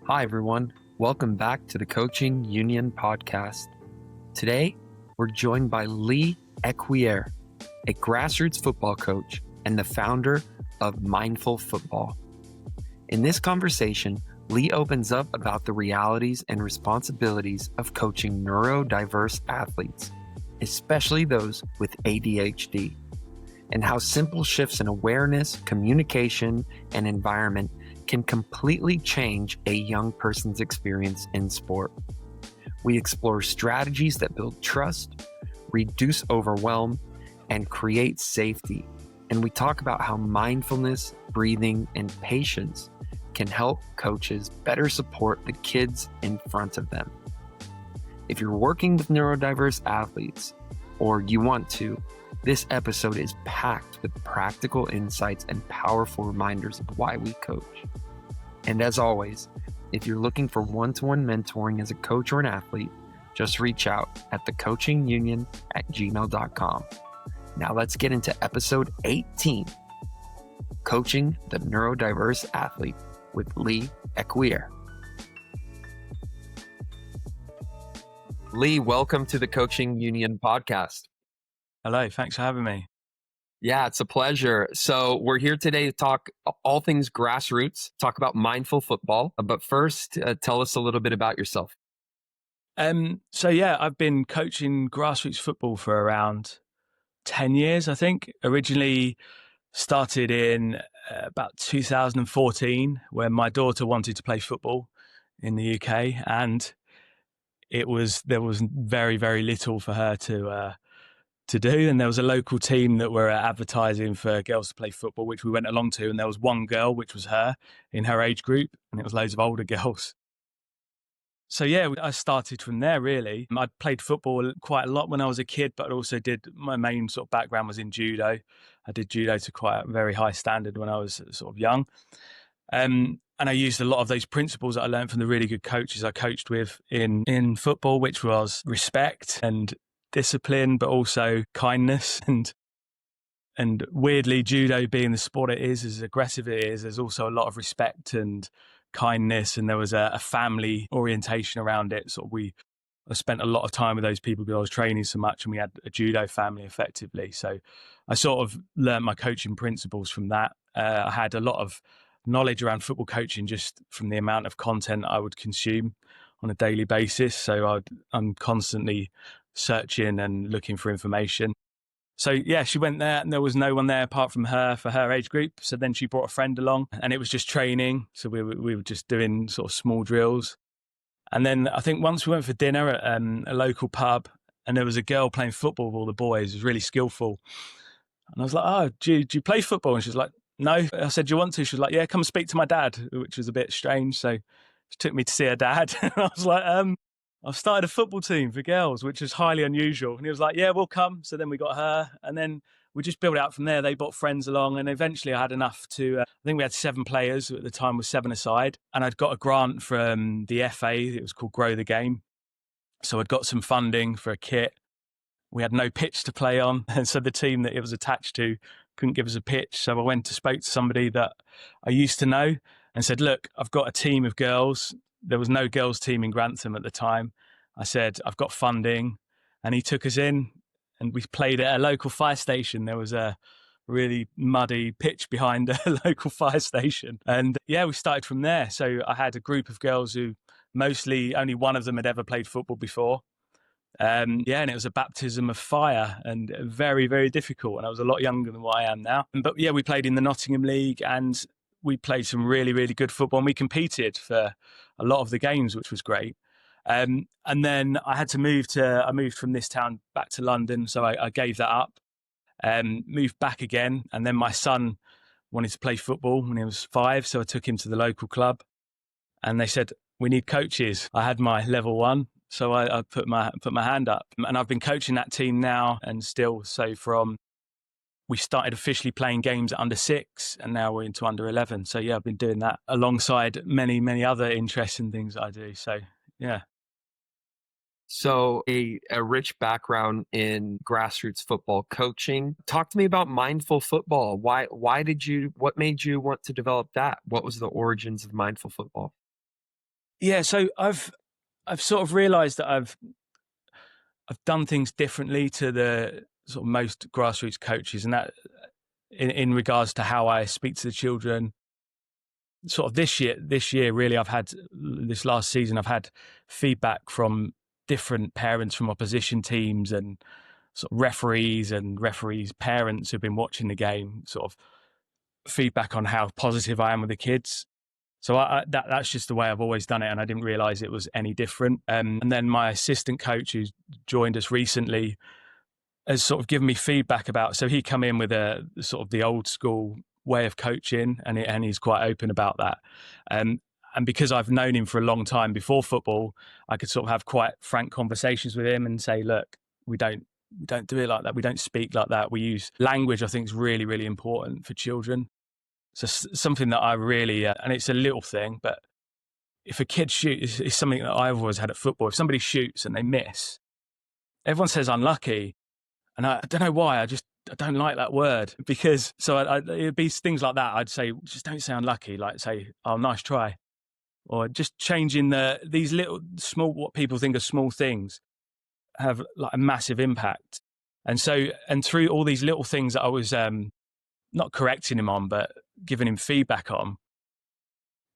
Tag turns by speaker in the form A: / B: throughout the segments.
A: Hi, everyone. Welcome back to the Coaching Union podcast. Today, we're joined by Leigh Ecuyer, a grassroots football coach and the founder of Mindful Football. In this conversation, Leigh opens up about the realities and responsibilities of coaching neurodiverse athletes, especially those with ADHD, and how simple shifts in awareness, communication, and environment can completely change a young person's experience in sport. We explore strategies that build trust, reduce overwhelm, and create safety. And we talk about how mindfulness, breathing, and patience can help coaches better support the kids in front of them. If you're working with neurodiverse athletes, or you want to, this episode is packed with practical insights and powerful reminders of why we coach. And as always, if you're looking for one-to-one mentoring as a coach or an athlete, just reach out at thecoachingunion@gmail.com. Now let's get into episode 18, Coaching the Neurodiverse Athlete with Leigh Ecuyer. Leigh, welcome to the Coaching Union podcast.
B: Hello, thanks for having me.
A: Yeah, it's a pleasure. So we're here today to talk all things grassroots, talk about mindful football. But first, tell us a little bit about yourself.
B: I've been coaching grassroots football for around 10 years, I think. Originally started in about 2014 when my daughter wanted to play football in the UK, and there was very, very little for her to do. And there was a local team that were advertising for girls to play football, which we went along to. And there was one girl, which was her in her age group, and it was loads of older girls. So I started from there, really. I'd played football quite a lot when I was a kid, but also my main sort of background was in judo. I did judo to quite a very high standard when I was sort of young. And I used a lot of those principles that I learned from the really good coaches I coached with in football, which was respect and discipline, but also kindness. And weirdly, judo being the sport it is, as aggressive it is, there's also a lot of respect and kindness, and there was a family orientation around it. I spent a lot of time with those people because I was training so much, and we had a judo family effectively. So I sort of learned my coaching principles from that. I had a lot of knowledge around football coaching just from the amount of content I would consume on a daily basis. So I'm constantly searching and looking for information. So she went there and there was no one there apart from her for her age group. So then she brought a friend along and it was just training. So we were just doing sort of small drills. And then I think once we went for dinner at a local pub, and there was a girl playing football with all the boys, who was really skillful. And I was like, "Oh, do you play football?" And she was like, "No." I said, "Do you want to?" She was like, "Yeah, come speak to my dad," which was a bit strange. So she took me to see her dad. And I was like, I've started a football team for girls, which is highly unusual. And he was like, "Yeah, we'll come." So then we got her, and then we just built out from there. They brought friends along, and eventually I had enough to, I think we had 7 players at the time, with 7 aside. And I'd got a grant from the FA. It was called Grow the Game. So I'd got some funding for a kit. We had no pitch to play on. And so the team that it was attached to couldn't give us a pitch. So I went to spoke to somebody that I used to know and said, "Look, I've got a team of girls." There was no girls team in Grantham at the time. I said, "I've got funding." And he took us in and we played at a local fire station. There was a really muddy pitch behind a local fire station. And we started from there. So I had a group of girls who mostly only one of them had ever played football before. And it was a baptism of fire and very, very difficult. And I was a lot younger than what I am now. But we played in the Nottingham League and we played some really, really good football, and we competed for a lot of the games, which was great. And then I moved from this town back to London. So I gave that up and moved back again. And then my son wanted to play football when he was 5. So I took him to the local club and they said, "We need coaches." I had my level 1. So I put my hand up, and I've been coaching that team now and still. So we started officially playing games at under 6 and now we're into under 11. So I've been doing that alongside many, many other interesting things that I do. So yeah.
A: So a rich background in grassroots football coaching. Talk to me about mindful football. What made you want to develop that? What was the origins of mindful football?
B: Yeah, so I've sort of realised that I've done things differently to the sort of most grassroots coaches, and that in regards to how I speak to the children. Sort of this year really, this last season, I've had feedback from different parents from opposition teams and sort of referees' parents who've been watching the game, sort of feedback on how positive I am with the kids. So that's just the way I've always done it, and I didn't realise it was any different. And then my assistant coach, who's joined us recently, has sort of given me feedback about. So he come in with a sort of the old school way of coaching, and he's quite open about that. And because I've known him for a long time before football, I could sort of have quite frank conversations with him and say, look, we don't do it like that. We don't speak like that. We use language. I think is really, really important for children. So something that I really, and it's a little thing, but if a kid shoots, it's something that I've always had at football. If somebody shoots and they miss, everyone says unlucky. And I don't know why, I don't like that word, because it'd be things like that. I'd say, just don't say unlucky, like say, oh, nice try. Or just changing these little small, what people think are small things have like a massive impact. And through all these little things that I was not correcting him on, but giving him feedback on,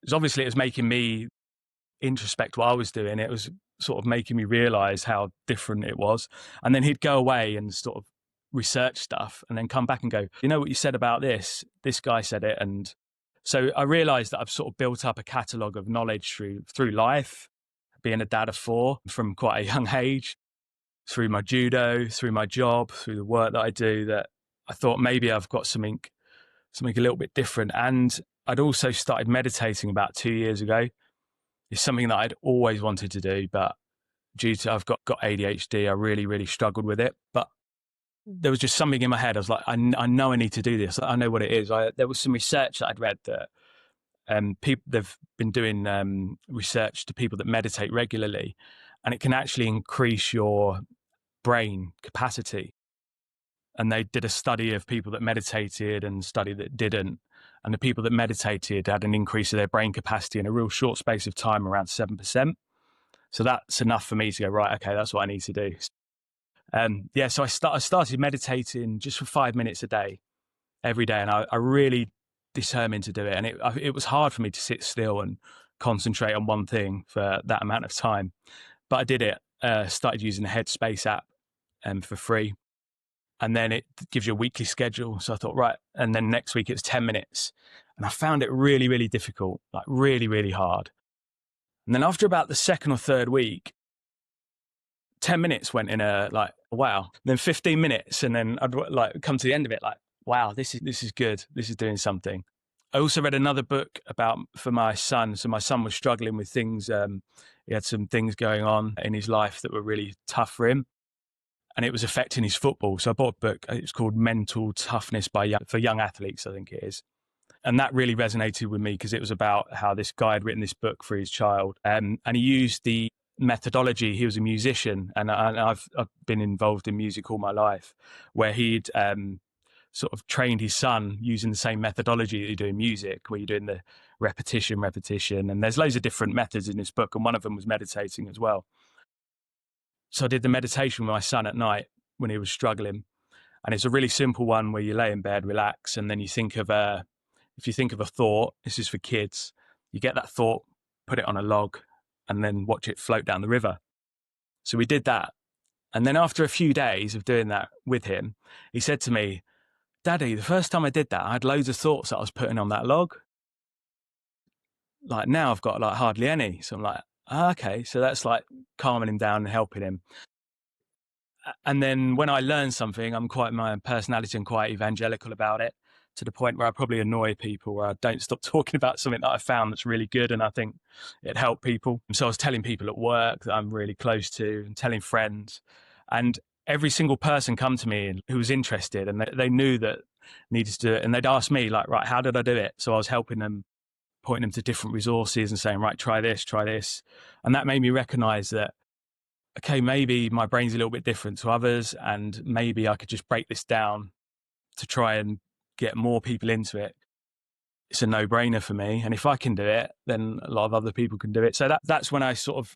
B: it was making me introspect what I was doing. It was sort of making me realize how different it was. And then he'd go away and sort of research stuff and then come back and go, you know what you said about this guy said it. And so I realized that I've sort of built up a catalogue of knowledge through life, being a dad of 4 from quite a young age, through my judo, through my job, through the work that I do, that I thought maybe I've got something a little bit different. And I'd also started meditating about 2 years ago. It's something that I'd always wanted to do, but due to I've got ADHD, I really, really struggled with it. But there was just something in my head. I was like, I know I need to do this. I know what it is. There was some research that I'd read that they've been doing research to people that meditate regularly, and it can actually increase your brain capacity. And they did a study of people that meditated and a study that didn't. And the people that meditated had an increase of their brain capacity in a real short space of time, around 7%. So that's enough for me to go, right, okay, that's what I need to do. So I started meditating just for 5 minutes a day, every day. And I really determined to do it. And it was hard for me to sit still and concentrate on one thing for that amount of time. But I did it, started using the Headspace app for free. And then it gives you a weekly schedule. So I thought, right. And then next week it's 10 minutes. And I found it really, really difficult, like really, really hard. And then after about the second or third week, 10 minutes went in like, wow. And then 15 minutes. And then I'd like come to the end of it like, wow, this is good. This is doing something. I also read another book for my son. So my son was struggling with things. He had some things going on in his life that were really tough for him. And it was affecting his football. So I bought a book. It's called Mental Toughness for Young Athletes, I think it is. And that really resonated with me because it was about how this guy had written this book for his child. And he used the methodology. He was a musician, and I've been involved in music all my life, where he'd sort of trained his son using the same methodology that you do in music, where you're doing the repetition. And there's loads of different methods in this book. And one of them was meditating as well. So I did the meditation with my son at night when he was struggling. And it's a really simple one where you lay in bed, relax, and then you think of if you think of a thought, this is for kids, you get that thought, put it on a log, and then watch it float down the river. So we did that. And then after a few days of doing that with him, he said to me, Daddy, the first time I did that, I had loads of thoughts that I was putting on that log. Like now I've got like hardly any. So I'm like, okay. So that's like calming him down and helping him. And then when I learn something, my personality, I'm quite evangelical about it, to the point where I probably annoy people, where I don't stop talking about something that I found that's really good and I think it helped people. So I was telling people at work that I'm really close to and telling friends, and every single person come to me who was interested, and they knew that needed to do it. And they'd ask me like, right, how did I do it? So I was helping them, pointing them to different resources and saying, right, try this. And that made me recognize that, okay, maybe my brain's a little bit different to others, and maybe I could just break this down to try and get more people into it. it's a no-brainer for me. And if I can do it, then a lot of other people can do it. So that's when I sort of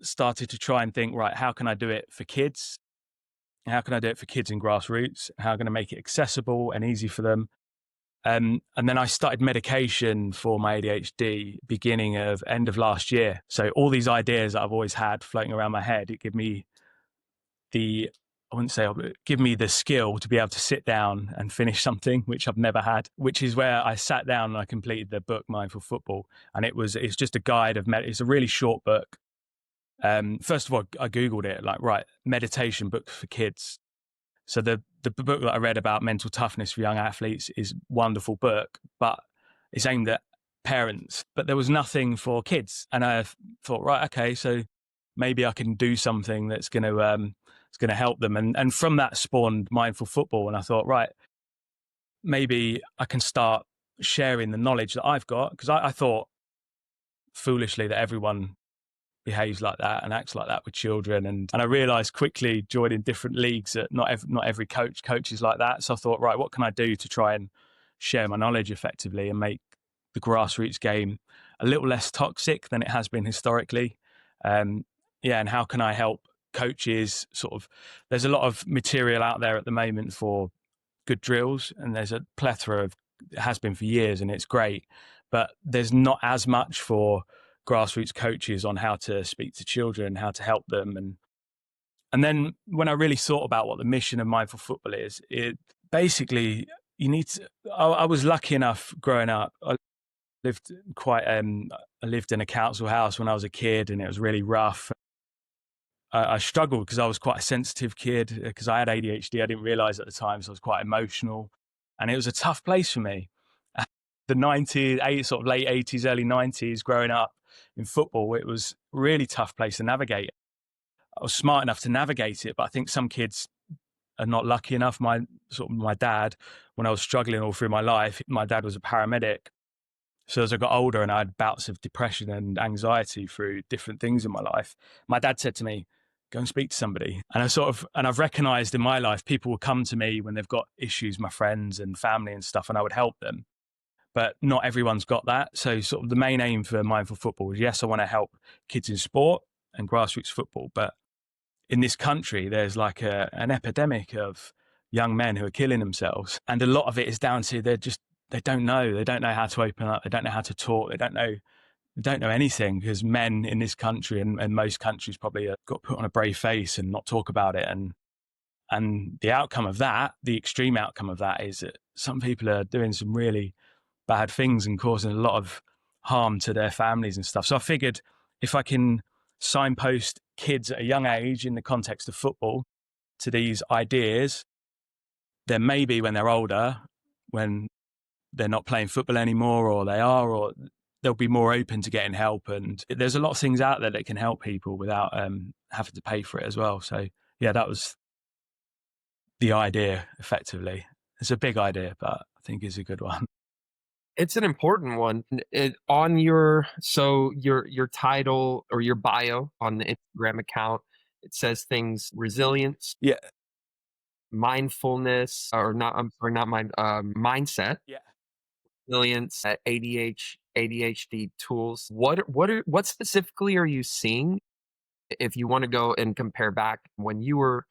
B: started to try and think, right, how can I do it for kids? How can I do it for kids in grassroots? How can I make it accessible and easy for them? And then I started medication for my ADHD end of last year. So all these ideas that I've always had floating around my head, it gave me give me the skill to be able to sit down and finish something, which I've never had, which is where I sat down and I completed the book, Mindful Football. And it's just a guide it's a really short book. First of all, I Googled it, like, right, meditation book for kids. So the book that I read about mental toughness for young athletes is a wonderful book, but it's aimed at parents. But there was nothing for kids, and I thought, right, okay, so maybe I can do something that's going to help them. And from that spawned Mindful Football, and I thought, right, maybe I can start sharing the knowledge that I've got, because I thought foolishly that everyone behaves like that and acts like that with children, and I realized quickly joining different leagues that not every coach coaches like that. So I thought, right, what can I do to try and share my knowledge effectively and make the grassroots game a little less toxic than it has been historically? And how can I help coaches? There's a lot of material out there at the moment for good drills, and there's a plethora of, it has been for years, and it's great, but there's not as much for grassroots coaches on how to speak to children, how to help them. And then when I really thought about what the mission of Mindful Football is, it basically, I was lucky enough growing up. I lived in a council house when I was a kid, and it was really rough. I struggled because I was quite a sensitive kid, because I had ADHD. I didn't realize at the time, so I was quite emotional, and it was a tough place for me. The 90s, sort of late 80s, early 90s, growing up in football, it was a really tough place to navigate. I was smart enough to navigate it, but I think some kids are not lucky enough. My dad, when I was struggling all through my life, my dad was a paramedic. So as I got older and I had bouts of depression and anxiety through different things in my life, my dad said to me, go and speak to somebody. And I've recognized in my life, people will come to me when they've got issues, my friends and family and stuff, and I would help them. But not everyone's got that. So sort of the main aim for Mindful Football is, yes, I want to help kids in sport and grassroots football, but in this country, there's like an epidemic of young men who are killing themselves. And a lot of it is down to they don't know how to open up. They don't know how to talk. They don't know anything, because men in this country and most countries probably have got put on a brave face and not talk about it. And the outcome of that, the extreme outcome of that, is that some people are doing some really bad things and causing a lot of harm to their families and stuff. So I figured, if I can signpost kids at a young age in the context of football to these ideas, then maybe when they're older, when they're not playing football anymore, or they'll be more open to getting help. And there's a lot of things out there that can help people without having to pay for it as well. So yeah, that was the idea effectively. It's a big idea, but I think it's a good one.
A: It's an important one. On your title or your bio on the Instagram account, it says things: resilience,
B: Yeah.
A: mindfulness, or not. I'm sorry, not mind. Mindset,
B: Yeah.
A: resilience, ADHD tools. What specifically are you seeing? If you want to go and compare back when you were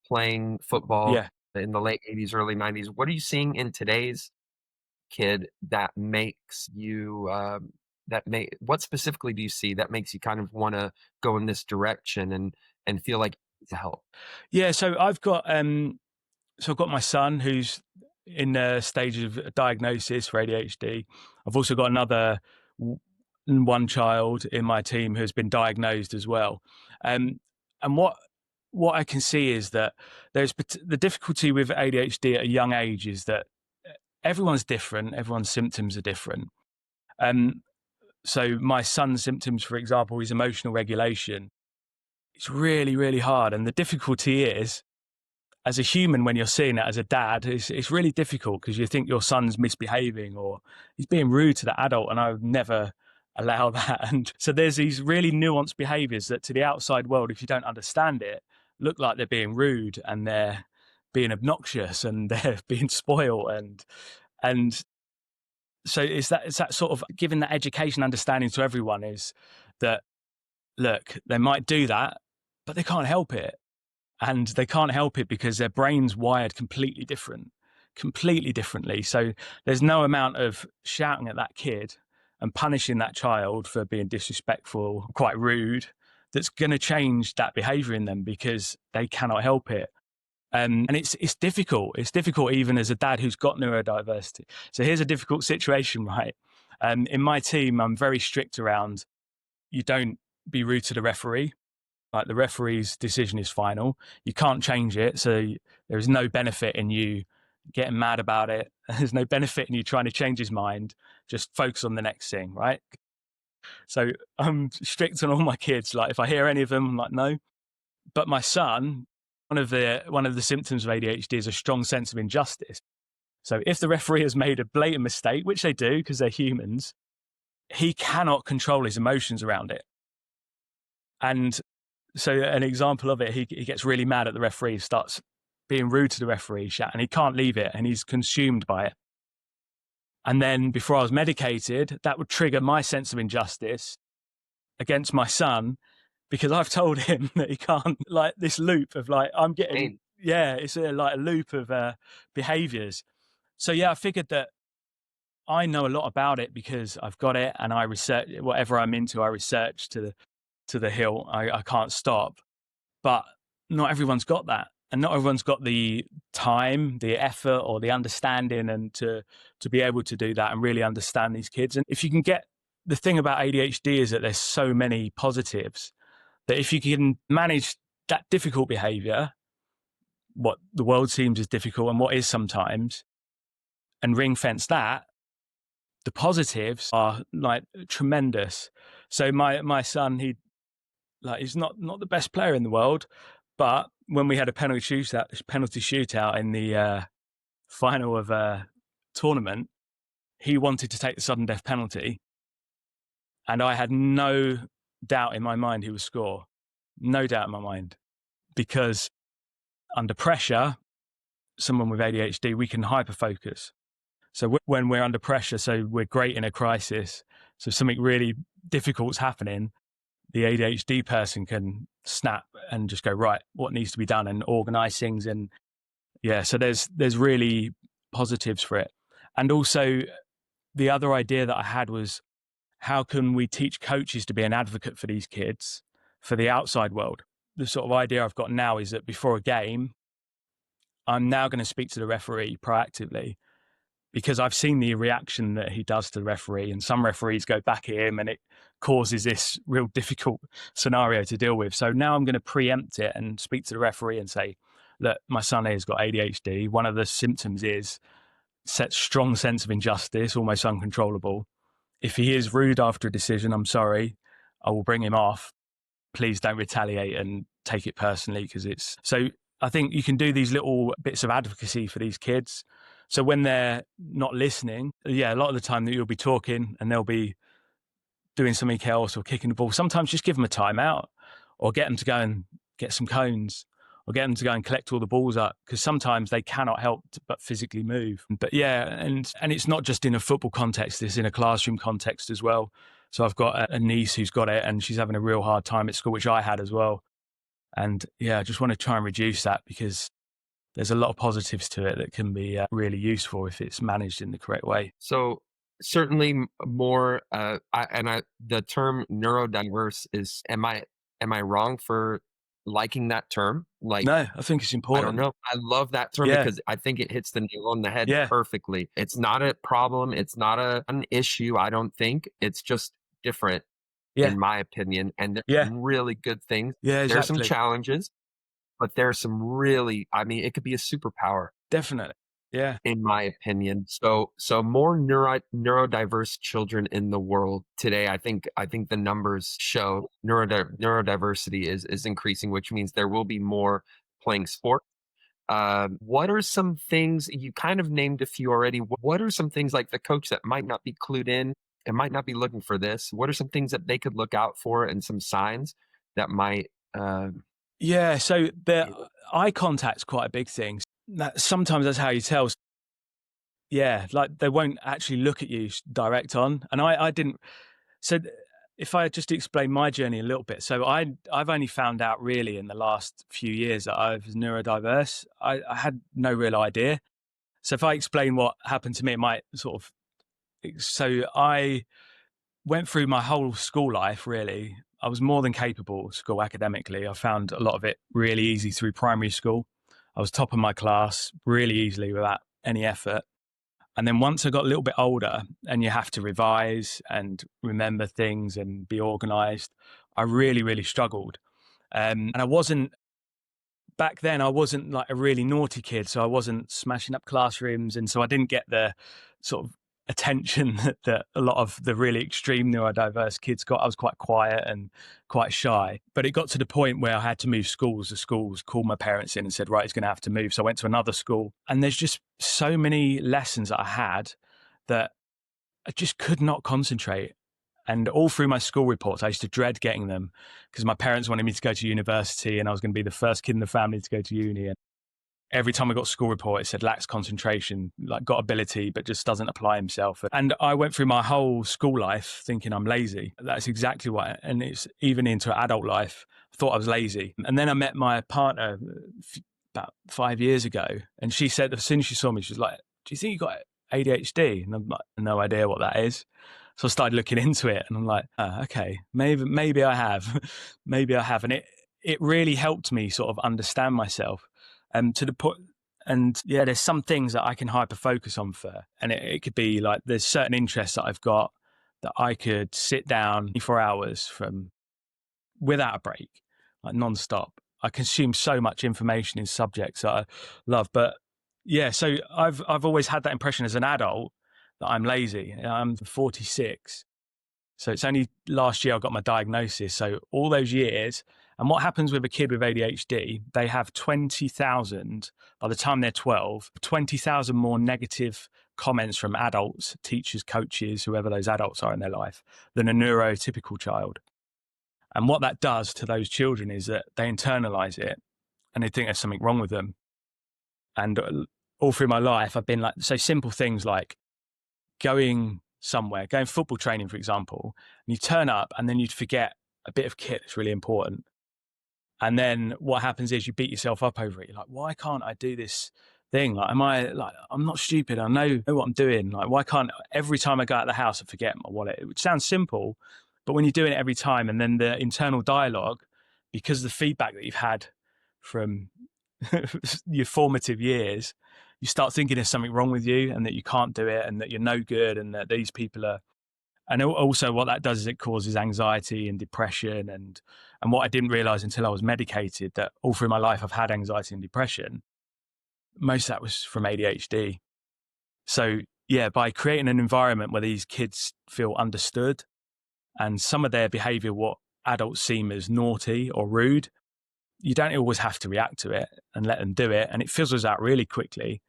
A: playing football
B: Yeah.
A: in the late 80s, early 90s, what are you seeing in today's kid that makes you what specifically do you see that makes you kind of want to go in this direction and feel like to help?
B: Yeah. So I've got my son who's in the stage of a diagnosis for ADHD. I've also got another one child in my team who's been diagnosed as well. And what I can see is that there's the difficulty with ADHD at a young age is that everyone's different. Everyone's symptoms are different. So my son's symptoms, for example, his emotional regulation, it's really, really hard. And the difficulty is, as a human, when you're seeing it as a dad, it's really difficult, because you think your son's misbehaving or he's being rude to the adult, and I would never allow that. And so there's these really nuanced behaviors that to the outside world, if you don't understand it, look like they're being rude and they're being obnoxious and they're being spoiled. And So it's that sort of giving that education understanding to everyone is that, look, they might do that, but they can't help it. And they can't help it because their brain's wired completely differently. So there's no amount of shouting at that kid and punishing that child for being disrespectful, quite rude, that's going to change that behavior in them because they cannot help it. And it's difficult. It's difficult even as a dad who's got neurodiversity. So here's a difficult situation, right? In my team, I'm very strict around, you don't be rude to the referee. Like, the referee's decision is final. You can't change it. So there is no benefit in you getting mad about it. There's no benefit in you trying to change his mind. Just focus on the next thing, right? So I'm strict on all my kids. Like, if I hear any of them, I'm like, no. But my son, one of the symptoms of ADHD is a strong sense of injustice. So if the referee has made a blatant mistake, which they do because they're humans, he cannot control his emotions around it. And so an example of it, he gets really mad at the referee, starts being rude to the referee, and he can't leave it, and he's consumed by it. And then before I was medicated, that would trigger my sense of injustice against my son, because I've told him that he can't, like, this loop of like, I'm getting, it's like a loop of behaviors. So I figured that I know a lot about it because I've got it, and I research whatever I'm into. I research to the hill. I can't stop. But not everyone's got that, and not everyone's got the time, the effort, or the understanding, and to be able to do that and really understand these kids. And if you can get, the thing about ADHD is that there's so many positives, that if you can manage that difficult behavior, what the world seems is difficult and what is sometimes, and ring fence that, the positives are like tremendous. So my son, he's not the best player in the world, but when we had a penalty shootout in the final of a tournament, he wanted to take the sudden death penalty, and I had no doubt in my mind he would score. No doubt in my mind, because under pressure, someone with ADHD, we can hyperfocus. So when we're under pressure, so we're great in a crisis. So something really difficult's happening, the ADHD person can snap and just go, right, what needs to be done, and organize things. And so there's really positives for it. And also the other idea that I had was, how can we teach coaches to be an advocate for these kids, for the outside world? The sort of idea I've got now is that before a game, I'm now going to speak to the referee proactively, because I've seen the reaction that he does to the referee, and some referees go back at him, and it causes this real difficult scenario to deal with. So now I'm going to preempt it and speak to the referee and say, look, my son has got ADHD. One of the symptoms is strong sense of injustice, almost uncontrollable. If he is rude after a decision, I'm sorry, I will bring him off. Please don't retaliate and take it personally, because it's... So I think you can do these little bits of advocacy for these kids. So when they're not listening, a lot of the time that you'll be talking and they'll be doing something else or kicking the ball. Sometimes just give them a timeout, or get them to go and get some cones, or get them to go and collect all the balls up, because sometimes they cannot help but physically move. But and it's not just in a football context, it's in a classroom context as well. So I've got a niece who's got it, and she's having a real hard time at school, which I had as well. And I just want to try and reduce that, because there's a lot of positives to it that can be really useful if it's managed in the correct way.
A: So certainly more, the term neurodiverse is, am I wrong for liking that term? Like,
B: no, I think it's important.
A: I don't know. I love that term because I think it hits the nail on the head perfectly. It's not a problem. It's not an issue. I don't think it's just different, in my opinion. And there's some really good things.
B: Yeah, exactly.
A: There's some challenges, but there's some really, it could be a superpower.
B: Definitely. Yeah.
A: In my opinion. So more neurodiverse children in the world today. I think the numbers show neurodiversity is increasing, which means there will be more playing sport. What are some things, you kind of named a few already, what are some things, like the coach that might not be clued in and might not be looking for this? What are some things that they could look out for, and some signs that might...
B: so the eye contact's quite a big thing. Sometimes that's how you tell. yeah, like they won't actually look at you direct on. And I didn't. So if I just explain my journey a little bit, so I've only found out really in the last few years that I was neurodiverse. I had no real idea. So if I explain what happened to me, it might sort of. So I went through my whole school life, really. I was more than capable of school academically. I found a lot of it really easy through primary school. I was top of my class really easily without any effort. And then once I got a little bit older and you have to revise and remember things and be organized, I really, really struggled. And I wasn't, back then, I wasn't like a really naughty kid. So I wasn't smashing up classrooms. And so I didn't get the sort of attention that a lot of the really extreme neurodiverse kids got. I was quite quiet and quite shy. But it got to the point where I had to move schools. The schools called my parents in and said, right, he's going to have to move. So I went to another school. And there's just so many lessons that I had that I just could not concentrate. And all through my school reports, I used to dread getting them because my parents wanted me to go to university and I was going to be the first kid in the family to go to uni. And every time I got a school report, it said lacks concentration, like got ability, but just doesn't apply himself. And I went through my whole school life thinking I'm lazy. That's exactly what, and it's even into adult life, I thought I was lazy. And then I met my partner about 5 years ago. And she said, as soon as she saw me, she was like, do you think you got ADHD? And I'm like, no idea what that is. So I started looking into it and I'm like, oh, okay, maybe I have, maybe I have. And it really helped me sort of understand myself. To the point, and yeah, there's some things that I can hyper focus on for, and it could be like there's certain interests that I've got that I could sit down 24 hours from without a break, like non-stop. I consume so much information in subjects that I love, but yeah, so I've always had that impression as an adult that I'm lazy. I'm 46. So it's only last year I got my diagnosis. So all those years, and what happens with a kid with ADHD, they have 20,000, by the time they're 12, 20,000 more negative comments from adults, teachers, coaches, whoever those adults are in their life, than a neurotypical child. And what that does to those children is that they internalize it and they think there's something wrong with them. And all through my life, I've been like, so simple things like going somewhere, going football training, for example, and you turn up and then you'd forget a bit of kit that's really important. And then what happens is you beat yourself up over it. You're like, why can't I do this thing? Like, I'm not stupid. I know what I'm doing. Like, why can't every time I go out of the house, I forget my wallet? It sounds simple, but when you're doing it every time and then the internal dialogue, because of the feedback that you've had from your formative years, you start thinking there's something wrong with you and that you can't do it and that you're no good and that these people are. And also what that does is it causes anxiety and depression. And what I didn't realize until I was medicated, that all through my life I've had anxiety and depression. Most of that was from ADHD. So yeah, by creating an environment where these kids feel understood and some of their behavior, what adults seem as naughty or rude, you don't always have to react to it and let them do it. And it fizzles out really quickly.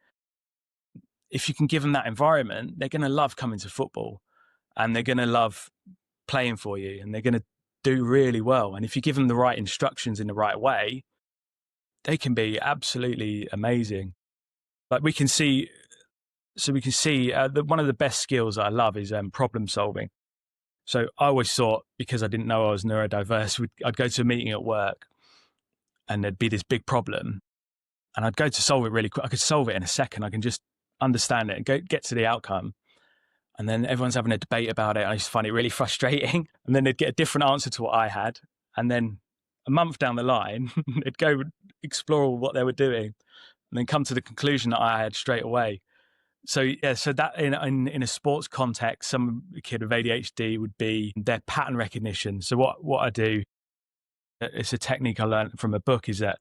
B: If you can give them that environment, they're going to love coming to football and they're going to love playing for you and they're going to do really well. And if you give them the right instructions in the right way, they can be absolutely amazing. Like we can see that one of the best skills that I love is problem solving. So I always thought, because I didn't know I was neurodiverse, I'd go to a meeting at work and there'd be this big problem and I'd go to solve it really quick. I could solve it in a second. I can just understand it and get to the outcome. And then everyone's having a debate about it. I used to find it really frustrating. And then they'd get a different answer to what I had. And then a month down the line, they'd go explore what they were doing and then come to the conclusion that I had straight away. So yeah, so that in a sports context, some kid with ADHD would be their pattern recognition. So what I do, it's a technique I learned from a book, is that,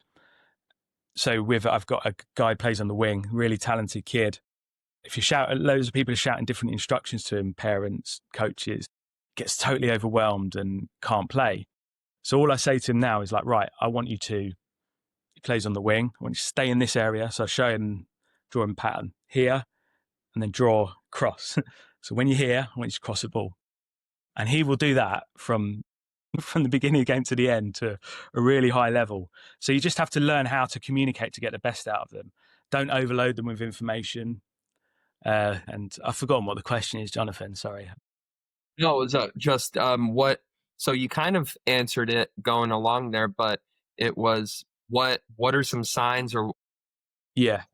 B: so I've got a guy who plays on the wing, really talented kid. If you shout, loads of people are shouting different instructions to him, parents, coaches, gets totally overwhelmed and can't play. So all I say to him now is like, right, he plays on the wing. I want you to stay in this area. So I show him, draw him pattern here, and then draw cross. So when you're here, I want you to cross the ball. And he will do that from the beginning of the game to the end to a really high level. So you just have to learn how to communicate to get the best out of them. Don't overload them with information. And I've forgotten what the question is, Jonathan. Sorry.
A: No, it was just what. So you kind of answered it going along there, but it was what are some signs or
B: Yeah.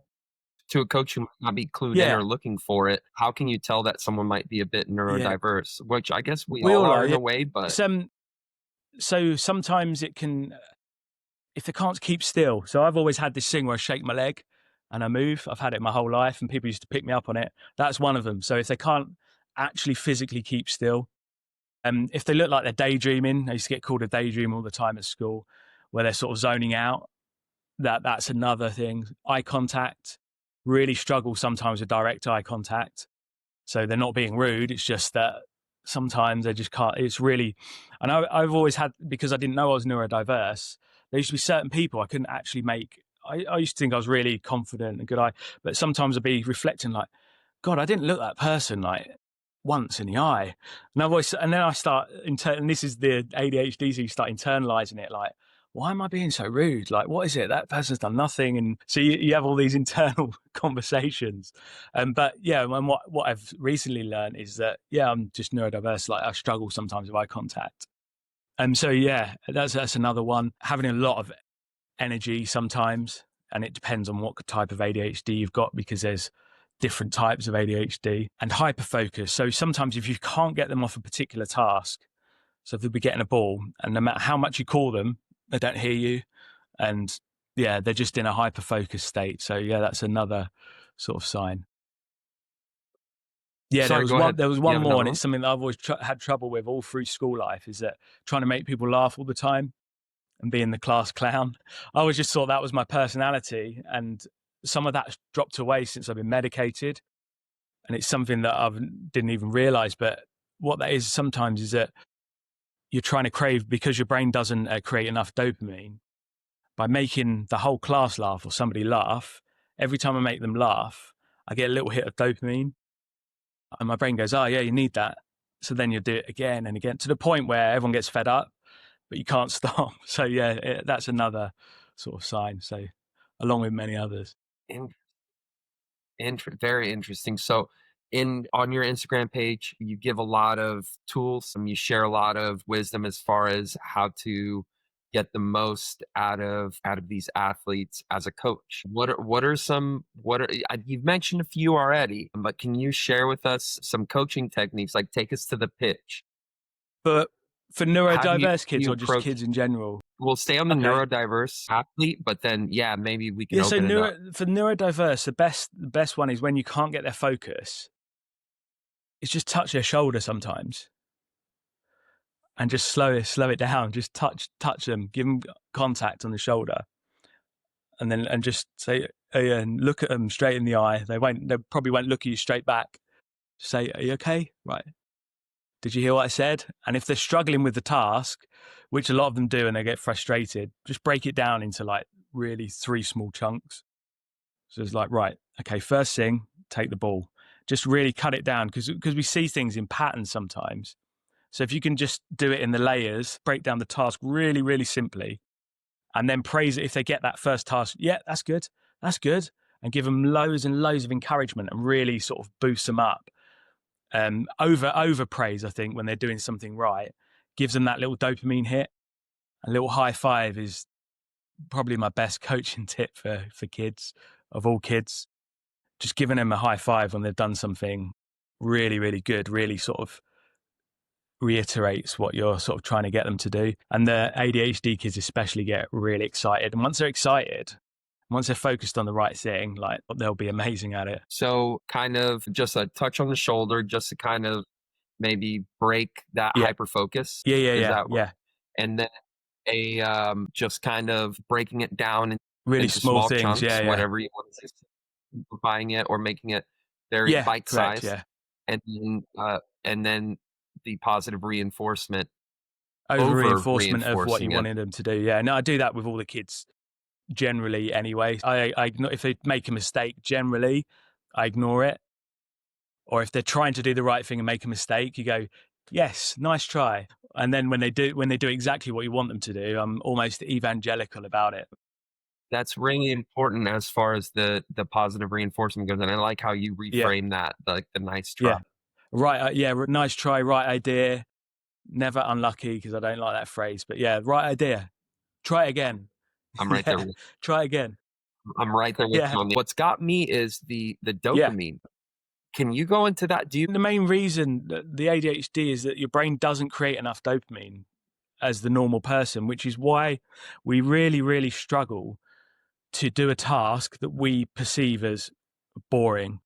A: to a coach who might not be clued in
B: Yeah.
A: or looking for it, how can you tell that someone might be a bit
B: Yeah.
A: neurodiverse? Which I guess we
B: We
A: all
B: all
A: are
B: are.
A: in
B: Yeah.
A: a way, but
B: Some, so sometimes it can, if they can't keep still. So I've always had this thing where I shake my leg and I move. I've had it my whole life and people used to pick me up on it. That's one of them. So if they can't actually physically keep still, if they look like they're daydreaming, I used to get called a daydreamer all the time at school, where they're sort of zoning out. That's another thing. Eye contact, really struggle sometimes with direct eye contact. So they're not being rude. It's just that sometimes they just can't. It's really, and I've always had, because I didn't know I was neurodiverse, there used to be certain people I couldn't actually make. I used to think I was really confident and good eye, but sometimes I'd be reflecting like, God, I didn't look that person like once in the eye. And I've always, and then I start, and this is the ADHD, so you start internalizing it like, why am I being so rude? Like, what is it? That person's done nothing. And so you have all these internal conversations. But yeah, and what I've recently learned is that, yeah, I'm just neurodiverse. Like I struggle sometimes with eye contact. And so, yeah, that's another one. Having a lot of energy sometimes, and it depends on what type of ADHD you've got, because there's different types of ADHD, and hyperfocus. So sometimes if you can't get them off a particular task, so if they'll be getting a ball and no matter how much you call them, they don't hear you. And yeah, they're just in a hyper-focused state. So yeah, that's another sort of sign. Yeah,
A: sorry, go ahead.
B: there was
A: You
B: one
A: have
B: more,
A: another
B: and
A: one?
B: it's something that I've always had trouble with all through school life, is that trying to make people laugh all the time and being the class clown. I always just thought that was my personality, and some of that's dropped away since I've been medicated. And it's something that I didn't even realize. But what that is sometimes is that you're trying to crave, because your brain doesn't create enough dopamine, by making the whole class laugh or somebody laugh. Every time I make them laugh, I get a little hit of dopamine, and my brain goes, oh yeah, you need that. So then you do it again and again, to the point where everyone gets fed up, but you can't stop. So yeah, that's another sort of sign. So along with many others.
A: In very interesting. So, in on your Instagram page, you give a lot of tools. You share a lot of wisdom as far as how to get the most out of these athletes as a coach. What are some what are you've mentioned a few already, but can you share with us some coaching techniques? Like take us to the pitch.
B: But for
A: How do
B: neurodiverse kids
A: you
B: or just
A: approach?
B: kids in general?
A: We'll stay on the
B: Okay.
A: neurodiverse athlete, but then yeah, maybe we can
B: Yeah, so
A: open it up.
B: for neurodiverse, the best one is when you can't get their focus, is just touch their shoulder sometimes and just slow it down. Just touch them, give them contact on the shoulder, and then and just say, oh, yeah, and look at them straight in the eye. They probably won't look at you straight back. Say, are you okay? Right. Did you hear what I said? And if they're struggling with the task, which a lot of them do, and they get frustrated, just break it down into like really 3 small chunks. So it's like, right, okay, first thing, take the ball. Just really cut it down, because we see things in patterns sometimes. So if you can just do it in the layers, break down the task really, really simply, and then praise it if they get that first task. Yeah, that's good, and give them loads and loads of encouragement and really sort of boost them up. Over praise, I think, when they're doing something right, gives them that little dopamine hit. A little high five is probably my best coaching tip for kids, of all kids. Just giving them a high five when they've done something really, really good, really sort of reiterates what you're sort of trying to get them to do. And the ADHD kids especially get really excited. And once they're excited, once they're focused on the right thing, like they'll be amazing at it.
A: So kind of just a touch on the shoulder, just to kind of maybe break that
B: Yeah.
A: hyper focus.
B: Yeah, yeah,
A: Is
B: yeah,
A: that what?
B: yeah.
A: And then just kind of breaking it down
B: Really
A: into
B: small
A: small
B: things.
A: chunks,
B: Yeah, yeah.
A: whatever you want to say, simplifying it or making it very
B: Yeah,
A: bite
B: correct.
A: sized,
B: Yeah.
A: and then the positive reinforcement
B: Over
A: over
B: reinforcement of what you
A: reinforcing it.
B: wanted them to do. Yeah. No, I do that with all the kids generally anyway. I ignore, if they make a mistake, generally, I ignore it. Or if they're trying to do the right thing and make a mistake, you go, yes, nice try. And then when they do exactly what you want them to do, I'm almost evangelical about it.
A: That's really important as far as the positive reinforcement goes, and I like how you
B: Yeah,
A: reframe that, like the nice try.
B: yeah. Right, nice try, right idea. Never unlucky, because I don't like that phrase, but yeah, right idea. Try it again.
A: I'm right there
B: Yeah,
A: with
B: try again.
A: I'm right there with
B: Yeah,
A: you on the what's got me is the
B: yeah.
A: dopamine. Can you go into that? Do you
B: The main reason that the ADHD is that your brain doesn't create enough dopamine as the normal person, which is why we really, really struggle to do a task that we perceive as boring,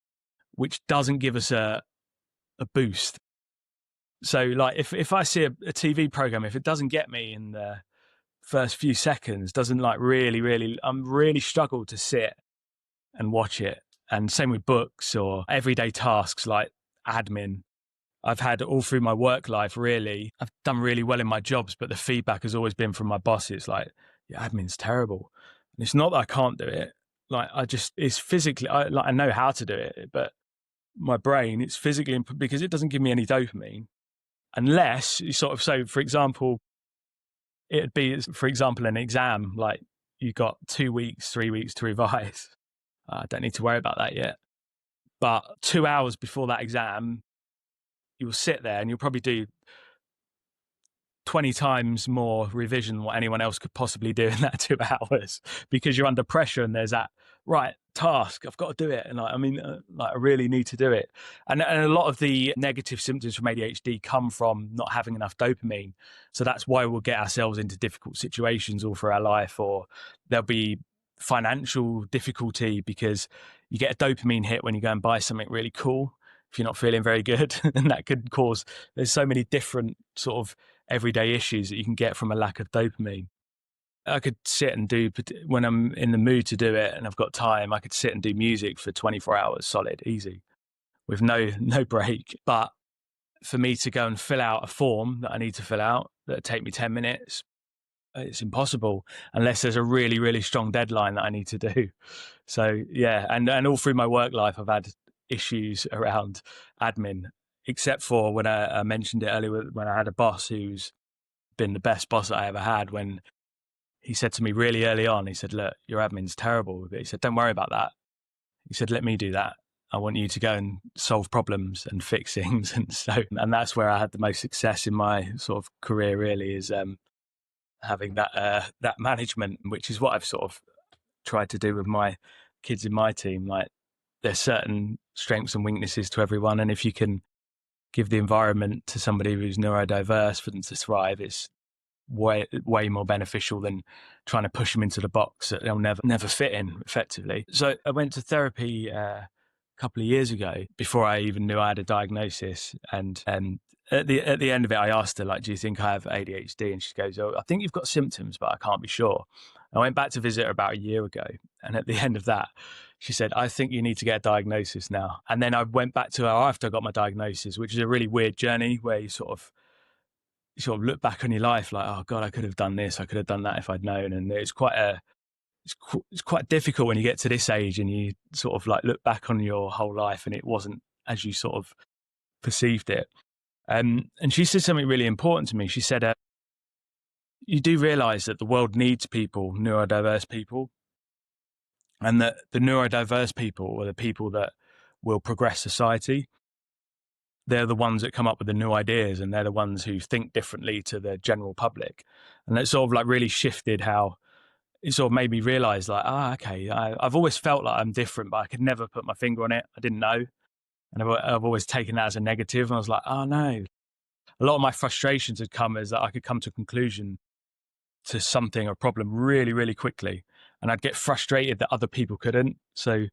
B: which doesn't give us a boost. So, like, if I see a TV program, if it doesn't get me in the first few seconds, doesn't like I'm really struggle to sit and watch it. And same with books or everyday tasks like admin. I've had all through my work life, really, I've done really well in my jobs, but the feedback has always been from my bosses like, your admin's terrible. And it's not that I can't do it. Like, it's physically, I know how to do it, but my brain, it's physically, because it doesn't give me any dopamine unless you sort of, so for example, it'd be, for example, an exam, like you got 2 weeks, 3 weeks to revise. I don't need to worry about that yet. But 2 hours before that exam, you'll sit there and you'll probably do 20 times more revision than what anyone else could possibly do in that 2 hours, because you're under pressure and there's that right task. I've got to do it. And I really need to do it. And a lot of the negative symptoms from ADHD come from not having enough dopamine. So that's why we'll get ourselves into difficult situations all through our life, or there'll be financial difficulty because you get a dopamine hit when you go and buy something really cool if you're not feeling very good. And that could cause, there's so many different sort of everyday issues that you can get from a lack of dopamine. I could sit and do, when I'm in the mood to do it and I've got time, I could sit and do music for 24 hours solid, easy, with no break. But for me to go and fill out a form that I need to fill out that'd take me 10 minutes, it's impossible unless there's a really, really strong deadline that I need to do. So yeah, and all through my work life, I've had issues around admin, except for when I mentioned it earlier, when I had a boss who's been the best boss I ever had. When he said to me really early on, he said, look, your admin's terrible. But he said, don't worry about that. He said, let me do that. I want you to go and solve problems and fix things. And that's where I had the most success in my sort of career, really, is having that management, which is what I've sort of tried to do with my kids in my team. Like, there's certain strengths and weaknesses to everyone, and if you can give the environment to somebody who's neurodiverse for them to thrive, it's way more beneficial than trying to push them into the box that they'll never fit in effectively. So I went to therapy a couple of years ago before I even knew I had a diagnosis, and at the end of it, I asked her, like, do you think I have ADHD? And she goes, oh, I think you've got symptoms, but I can't be sure. I went back to visit her about a year ago, and at the end of that, she said, I think you need to get a diagnosis now. And then I went back to her after I got my diagnosis, which is a really weird journey where you sort of look back on your life like, oh God, I could have done this, I could have done that if I'd known. And it's quite difficult when you get to this age and you sort of like look back on your whole life and it wasn't as you sort of perceived it. And she said something really important to me. She said, you do realize that the world needs people, neurodiverse people, and that the neurodiverse people are the people that will progress society. They're the ones that come up with the new ideas, and they're the ones who think differently to the general public. And that sort of like really shifted how it sort of made me realize, like, okay, I've always felt like I'm different, but I could never put my finger on it. I didn't know. And I've always taken that as a negative. And I was like, oh no. A lot of my frustrations had come as that I could come to a conclusion to something or problem really, really quickly. And I'd get frustrated that other people couldn't. So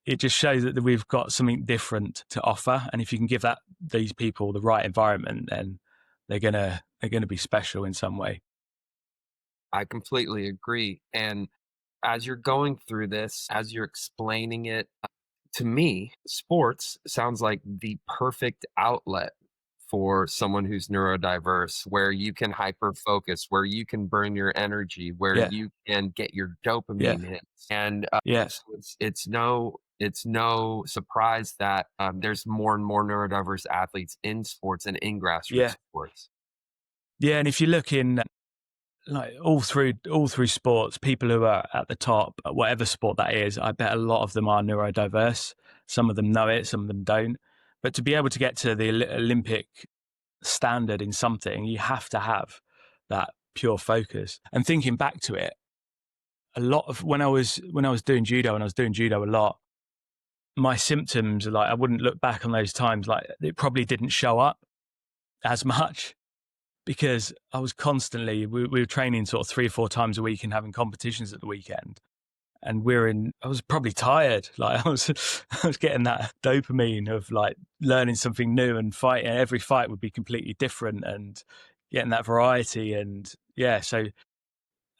B: it just shows that we've got something different to offer. And if you can give these people the right environment, then they're gonna be special in some way.
A: I completely agree. And as you're going through this, as you're explaining it, to me, sports sounds like the perfect outlet for someone who's neurodiverse, where you can hyper focus, where you can burn your energy, where
B: Yeah,
A: you can get your
B: yeah,
A: dopamine hits. And
B: yeah,
A: so it's no surprise that there's more and more neurodiverse athletes in sports and in grassroots
B: yeah,
A: sports.
B: yeah. And if you look in like all through sports, people who are at the top, whatever sport that is, I bet a lot of them are neurodiverse. Some of them know it, some of them don't. But to be able to get to the Olympic standard in something, you have to have that pure focus. And thinking back to it, a lot of when I was doing judo, and I was doing judo a lot, my symptoms are like, I wouldn't look back on those times, like it probably didn't show up as much because I was constantly, we were training sort of 3 or 4 times a week and having competitions at the weekend. And I was probably tired. Like I was getting that dopamine of like learning something new and fighting. Every fight would be completely different and getting that variety. And yeah, so,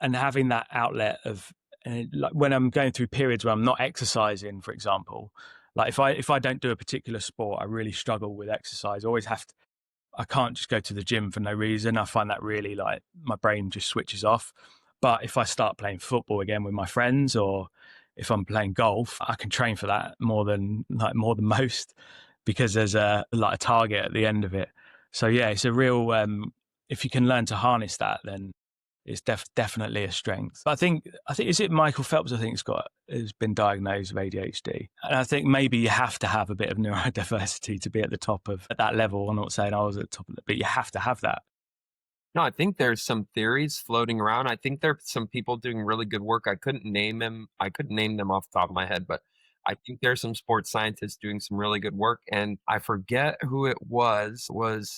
B: and having that outlet of, and like when I'm going through periods where I'm not exercising, for example, like if I don't do a particular sport, I really struggle with exercise. I always have to, I can't just go to the gym for no reason. I find that really like my brain just switches off. But if I start playing football again with my friends, or if I'm playing golf, I can train for that more than most, because there's a target at the end of it. So yeah, it's a real, if you can learn to harness that, then it's definitely a strength. I think is it Michael Phelps? I think has been diagnosed with ADHD, and I think maybe you have to have a bit of neurodiversity to be at the top of at that level. I'm not saying I was at the top of it, but you have to have that.
A: No, I think there's some theories floating around. I think there's some people doing really good work. I couldn't name them. I couldn't name them off the top of my head, but I think there's some sports scientists doing some really good work. And I forget who it was.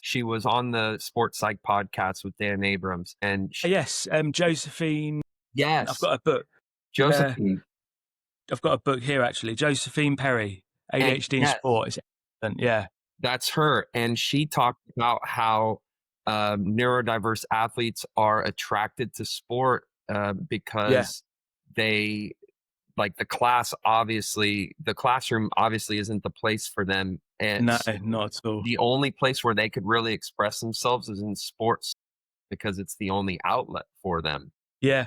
A: She was on the Sports Psych podcast with Dan Abrams, and
B: Yes, Josephine. I've
A: yes,
B: got a book.
A: Josephine.
B: I've got a book here actually. Josephine Perry,
A: And
B: ADHD in
A: yes,
B: sport. It's excellent. Yeah,
A: that's her. And she talked about how neurodiverse athletes are attracted to sport
B: yeah.
A: because they like the classroom obviously isn't the place for them. And
B: No, not at all.
A: the only place where they could really express themselves is in sports because it's the only outlet for them.
B: Yeah.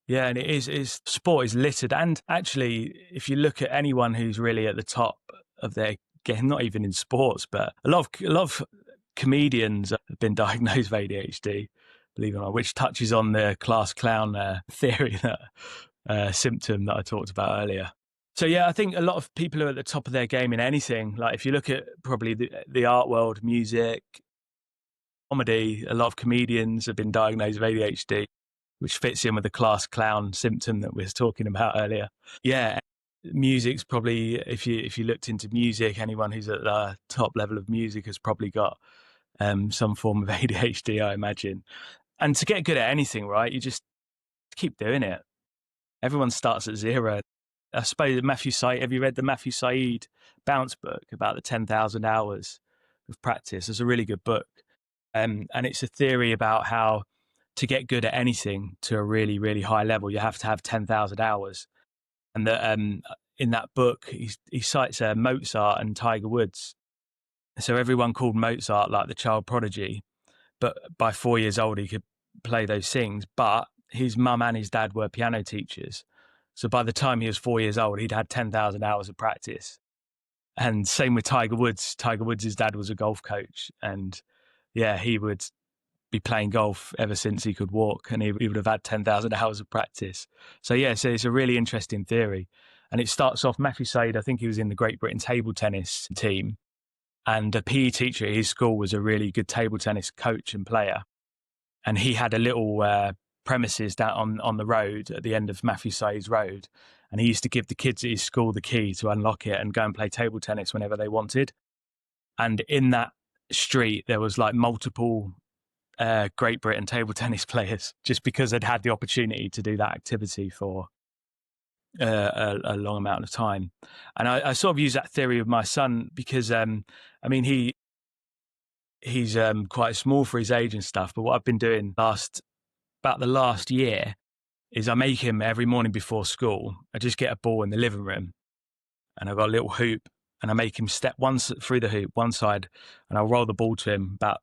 B: Yeah, and it is sport is littered. And actually, if you look at anyone who's really at the top of their game, not even in sports, but a lot of comedians have been diagnosed with ADHD, believe it or not, which touches on the class clown theory, that symptom that I talked about earlier. So yeah, I think a lot of people are at the top of their game in anything. Like if you look at probably the art world, music, comedy, a lot of comedians have been diagnosed with ADHD, which fits in with the class clown symptom that we were talking about earlier. Yeah, music's probably, if you looked into music, anyone who's at the top level of music has probably got some form of ADHD, I imagine. And to get good at anything, right, you just keep doing it. Everyone starts at zero. I suppose have you read the Matthew Said Bounce book about the 10,000 hours of practice? It's a really good book. And it's a theory about how to get good at anything to a really, really high level, you have to have 10,000 hours. And that in that book, he cites Mozart and Tiger Woods. So everyone called Mozart like the child prodigy, but by 4 years old, he could play those things. But his mum and his dad were piano teachers. So by the time he was 4 years old, he'd had 10,000 hours of practice. And same with Tiger Woods. Tiger Woods' dad was a golf coach. And yeah, he would be playing golf ever since he could walk, and he would have had 10,000 hours of practice. So yeah, so it's a really interesting theory. And it starts off, Matthew Said, I think he was in the Great Britain table tennis team, and a PE teacher at his school was a really good table tennis coach and player. And he had a little premises down on the road at the end of Matthew Said's road. And he used to give the kids at his school the key to unlock it and go and play table tennis whenever they wanted. And in that street, there was like multiple Great Britain table tennis players, just because they'd had the opportunity to do that activity for a long amount of time. And I sort of use that theory with my son because, I mean, he's quite small for his age and stuff. But what I've been doing about the last year is I make him every morning before school. I just get a ball in the living room, and I've got a little hoop, and I make him step through the hoop, one side, and I'll roll the ball to him about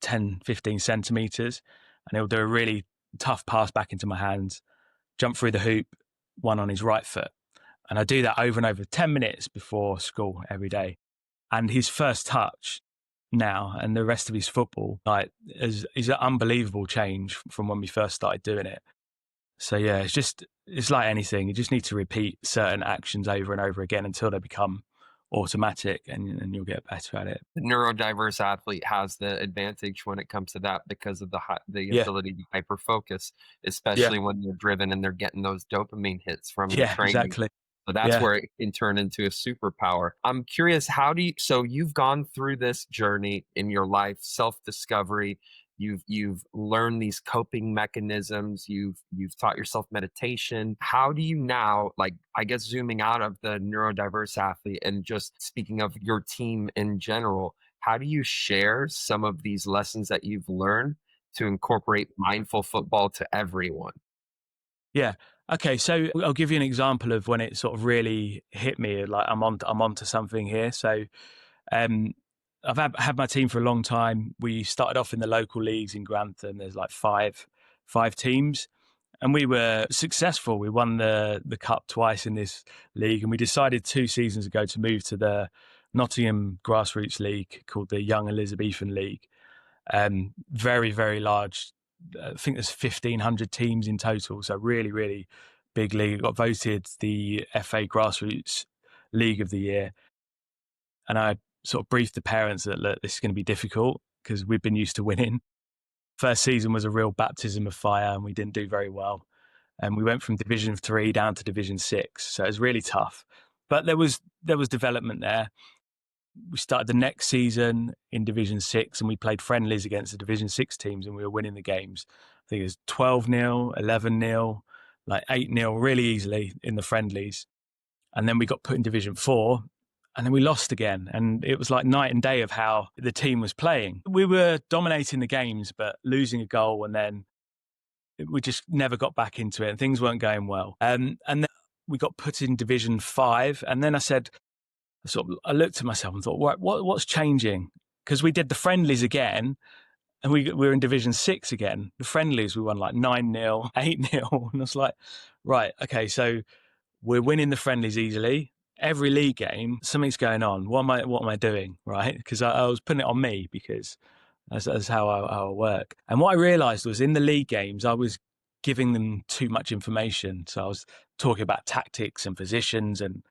B: 10, 15 centimeters, and he'll do a really tough pass back into my hands, jump through the hoop, one on his right foot. And I do that over and over, 10 minutes before school every day. And his first touch, now, and the rest of his football is an unbelievable change from when we first started doing it. So yeah, it's like anything. You just need to repeat certain actions over and over again until they become automatic, and you'll get better at it.
A: The neurodiverse athlete has the advantage when it comes to that because of the
B: Yeah,
A: ability to hyper focus,
B: yeah,
A: especially when they're driven and they're getting those dopamine hits from the
B: yeah,
A: training.
B: exactly.
A: So that's
B: Yeah,
A: where it can turn into a superpower. I'm curious, so you've gone through this journey in your life, self-discovery, you've learned these coping mechanisms, you've taught yourself meditation. How do you now, like, I guess zooming out of the neurodiverse athlete and just speaking of your team in general, how do you share some of these lessons that you've learned to incorporate mindful football to everyone?
B: yeah. Okay, so I'll give you an example of when it sort of really hit me. Like I'm onto something here. So Um, I've had my team for a long time. We started off in the local leagues in Grantham. There's like five teams, and we were successful. We won the cup twice in this league, and we decided 2 seasons ago to move to the Nottingham grassroots league called the Young Elizabethan League. Very, very large. I think there's 1,500 teams in total, so really, really big league. Got voted the FA Grassroots League of the Year, and I sort of briefed the parents that, look, this is going to be difficult because we've been used to winning. First season was a real baptism of fire, and we didn't do very well. And we went from Division 3 down to Division 6, so it was really tough. But there was development there. We started the next season in Division 6, and we played friendlies against the Division 6 teams, and we were winning the games. I think it was 12-0, 11-0, like 8-0 really easily in the friendlies. And then we got put in Division 4, and then we lost again. And it was like night and day of how the team was playing. We were dominating the games, but losing a goal, and then we just never got back into it, and things weren't going well. And then we got put in Division 5, and then I looked at myself and thought, what's changing? Because we did the friendlies again, and we were in Division 6 again. The friendlies, we won like 9-0, 8-0. And I was like, right, okay, so we're winning the friendlies easily. Every league game, something's going on. What am I doing? Right? Because I was putting it on me because that's how I work. And what I realized was in the league games, I was giving them too much information. So I was talking about tactics and positions and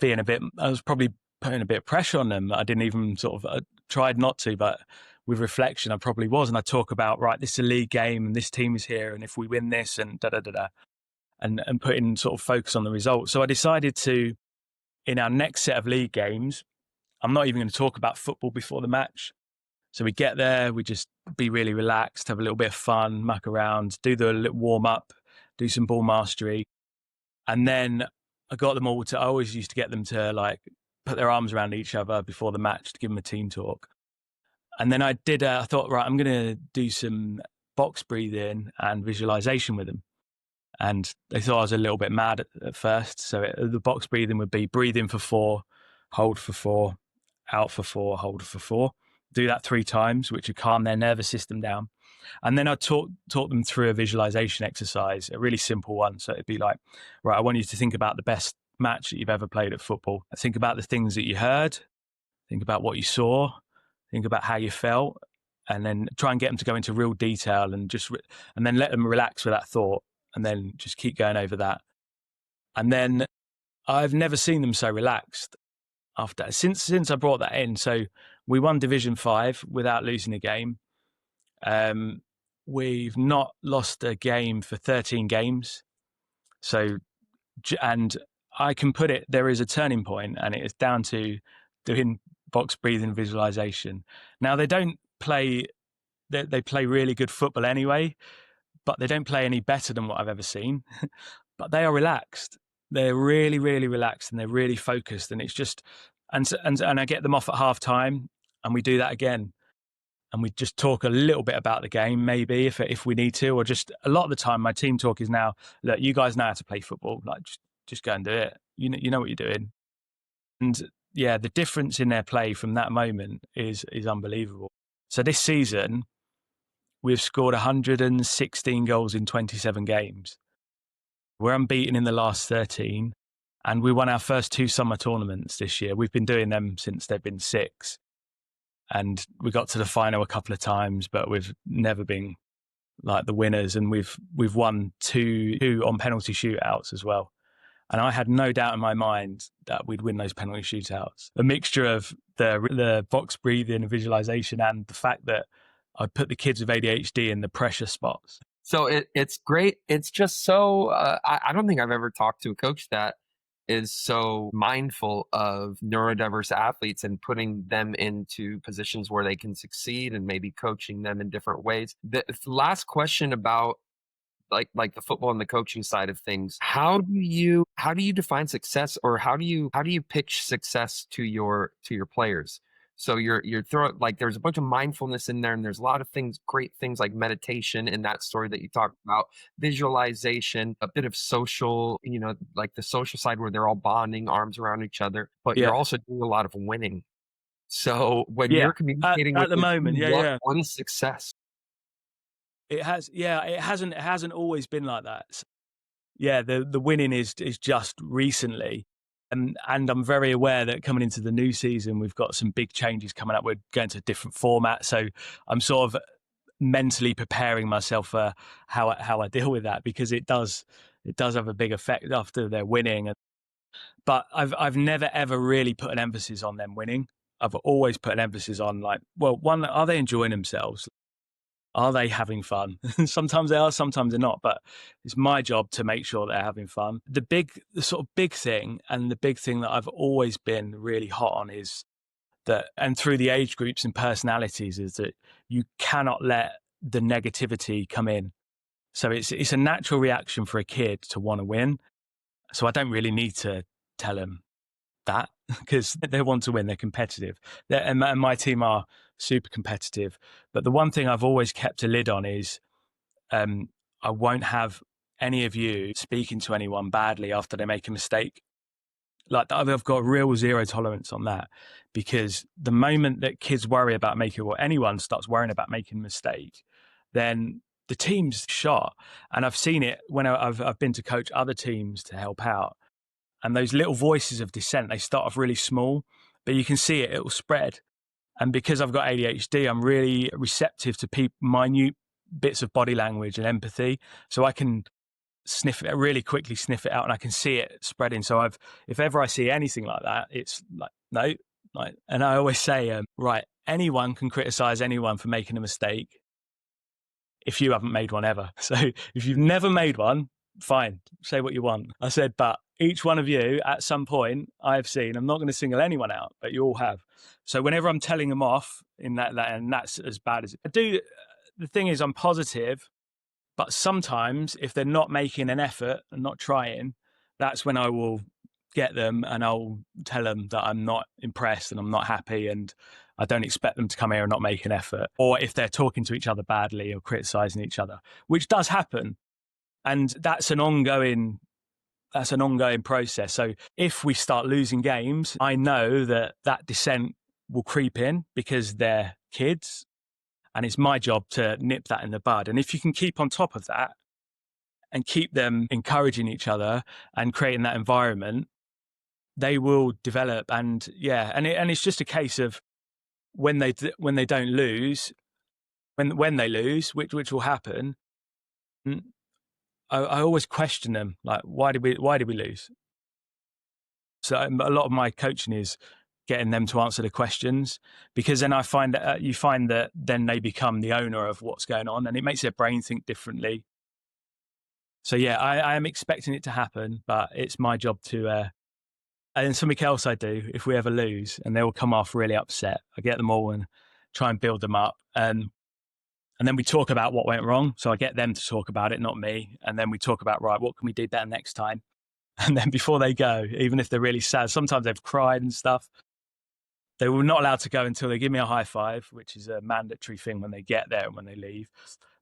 B: I was probably putting a bit of pressure on them. I didn't even I tried not to, but with reflection, I probably was. And I talk about, right, this is a league game and this team is here. And if we win this and da da da da, and putting sort of focus on the results. So I decided to, in our next set of league games, I'm not even going to talk about football before the match. So we get there, we just be really relaxed, have a little bit of fun, muck around, do the little warm up, do some ball mastery. And then I always used to get them to like put their arms around each other before the match to give them a team talk. And then I thought, right, I'm going to do some box breathing and visualization with them. And they thought I was a little bit mad at first. So the box breathing would be breathe in for 4, hold for 4, out for 4, hold for 4. Do that 3 times, which would calm their nervous system down. And then I taught them through a visualization exercise, a really simple one. So it'd be like, right, I want you to think about the best match that you've ever played at football. Think about the things that you heard. Think about what you saw. Think about how you felt. And then try and get them to go into real detail and and then let them relax with that thought. And then just keep going over that. And then I've never seen them so relaxed after since I brought that in. So we won Division 5 without losing a game. We've not lost a game for 13 games. So, and I can put it, there is a turning point, and it is down to doing box breathing visualization. Now they don't play, they play really good football anyway, but they don't play any better than what I've ever seen. But they are relaxed. They're really, really relaxed, and they're really focused. And it's just, and I get them off at half time, and we do that again. And we just talk a little bit about the game, maybe if we need to, or just a lot of the time, my team talk is now, look, you guys know how to play football. Like, just go and do it. You know what you're doing. And yeah, the difference in their play from that moment is unbelievable. So this season, we've scored 116 goals in 27 games. We're unbeaten in the last 13, and we won our first 2 summer tournaments this year. We've been doing them since they've been 6. and we got to the final a couple of times, but we've never been like the winners, and we've won two on penalty shootouts as well. And I had no doubt in my mind that we'd win those penalty shootouts. A mixture of the box breathing and visualization, and the fact that I put the kids with ADHD in the pressure spots.
A: So it's great. It's just so, I don't think I've ever talked to a coach that is so mindful of neurodiverse athletes and putting them into positions where they can succeed and maybe coaching them in different ways. The last question about like the football and the coaching side of things, how do you define success, or how do you pitch success to your players? So you're throwing, like, there's a bunch of mindfulness in there, and there's a lot of things, great things like meditation in that story that you talked about, visualization, a bit of social, like the social side where they're all bonding, arms around each other, but you're
B: Yeah.
A: also doing a lot of winning. So when
B: Yeah.
A: you're communicating
B: At
A: with
B: the
A: your
B: moment,
A: team,
B: yeah.
A: what is success?
B: It has, yeah. It hasn't always been like that. Yeah, the winning is just recently. And I'm very aware that coming into the new season, we've got some big changes coming up. We're going to a different format. So I'm sort of mentally preparing myself for how I deal with that, because it does have a big effect after they're winning. But I've never ever really put an emphasis on them winning. I've always put an emphasis on, like, well, one, are they enjoying themselves? Are they having fun? Sometimes they are, sometimes they're not, but it's my job to make sure they're having fun. The sort of big thing, and the big thing that I've always been really hot on, is that, and through the age groups and personalities, is that you cannot let the negativity come in. So it's a natural reaction for a kid to want to win. So I don't really need to tell them that, because they want to win. They're competitive. And my team are super competitive. But the one thing I've always kept a lid on is I won't have any of you speaking to anyone badly after they make a mistake. Like, I've got real zero tolerance on that, because the moment that kids worry about making, or anyone starts worrying about making a mistake, then the team's shot. And I've seen it when I've been to coach other teams to help out. And those little voices of dissent, they start off really small, but you can see it will spread. And because I've got ADHD, I'm really receptive to minute bits of body language and empathy. So I can really quickly sniff it out, and I can see it spreading. So if ever I see anything like that, it's like, no, like, and I always say, right, anyone can criticize anyone for making a mistake if you haven't made one ever. So if you've never made one, fine, say what you want. I said, but each one of you at some point I've seen, I'm not going to single anyone out, but you all have. So whenever I'm telling them off in that and that's as bad as I do, the thing is, I'm positive, but sometimes if they're not making an effort and not trying, that's when I will get them and I'll tell them that I'm not impressed and I'm not happy, and I don't expect them to come here and not make an effort. Or if they're talking to each other badly or criticizing each other, which does happen. And that's an ongoing process. So if we start losing games, I know that dissent will creep in because they're kids, and it's my job to nip that in the bud. And if you can keep on top of that and keep them encouraging each other and creating that environment, they will develop. And yeah, and it's just a case of when they don't lose, when they lose, which will happen. I always question them, like, why did we lose? So a lot of my coaching is getting them to answer the questions, because then I find that you find that then they become the owner of what's going on, and it makes their brain think differently. So yeah, I am expecting it to happen, but it's my job to. And something else I do, if we ever lose and they will come off really upset, I get them all and try and build them up. And then we talk about what went wrong. So I get them to talk about it, not me. And then we talk about, right, what can we do better next time? And then before they go, even if they're really sad, sometimes they've cried and stuff, they were not allowed to go until they give me a high five, which is a mandatory thing when they get there and when they leave.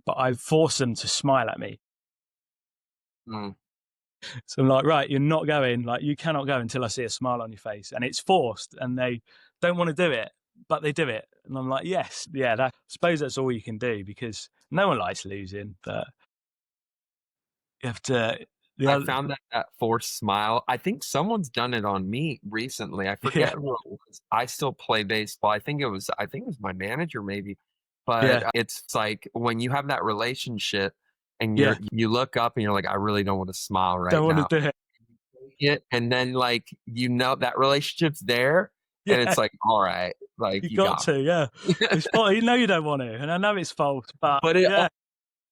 B: But I force them to smile at me.
A: Mm.
B: So I'm like, right, you're not going, like, you cannot go until I see a smile on your face. And it's forced, and they don't want to do it, but they do it. And I'm like, yes, yeah, I suppose that's all you can do, because no one likes losing, but you have to The
A: I
B: other,
A: found that forced smile. I think someone's done it on me recently. I
B: yeah,
A: forget who it was. I still play baseball. I think it was my manager maybe. But
B: yeah,
A: it's like when you have that relationship and
B: yeah.
A: you look up and you're like, I really don't want to smile right
B: Don't want
A: now.
B: to do it.
A: And then like that relationship's there and
B: Yeah,
A: it's like, all right, like
B: you
A: you
B: got
A: got
B: to. Yeah,
A: me.
B: it's false. You know you don't want to, and I know it's false, but
A: But it
B: yeah,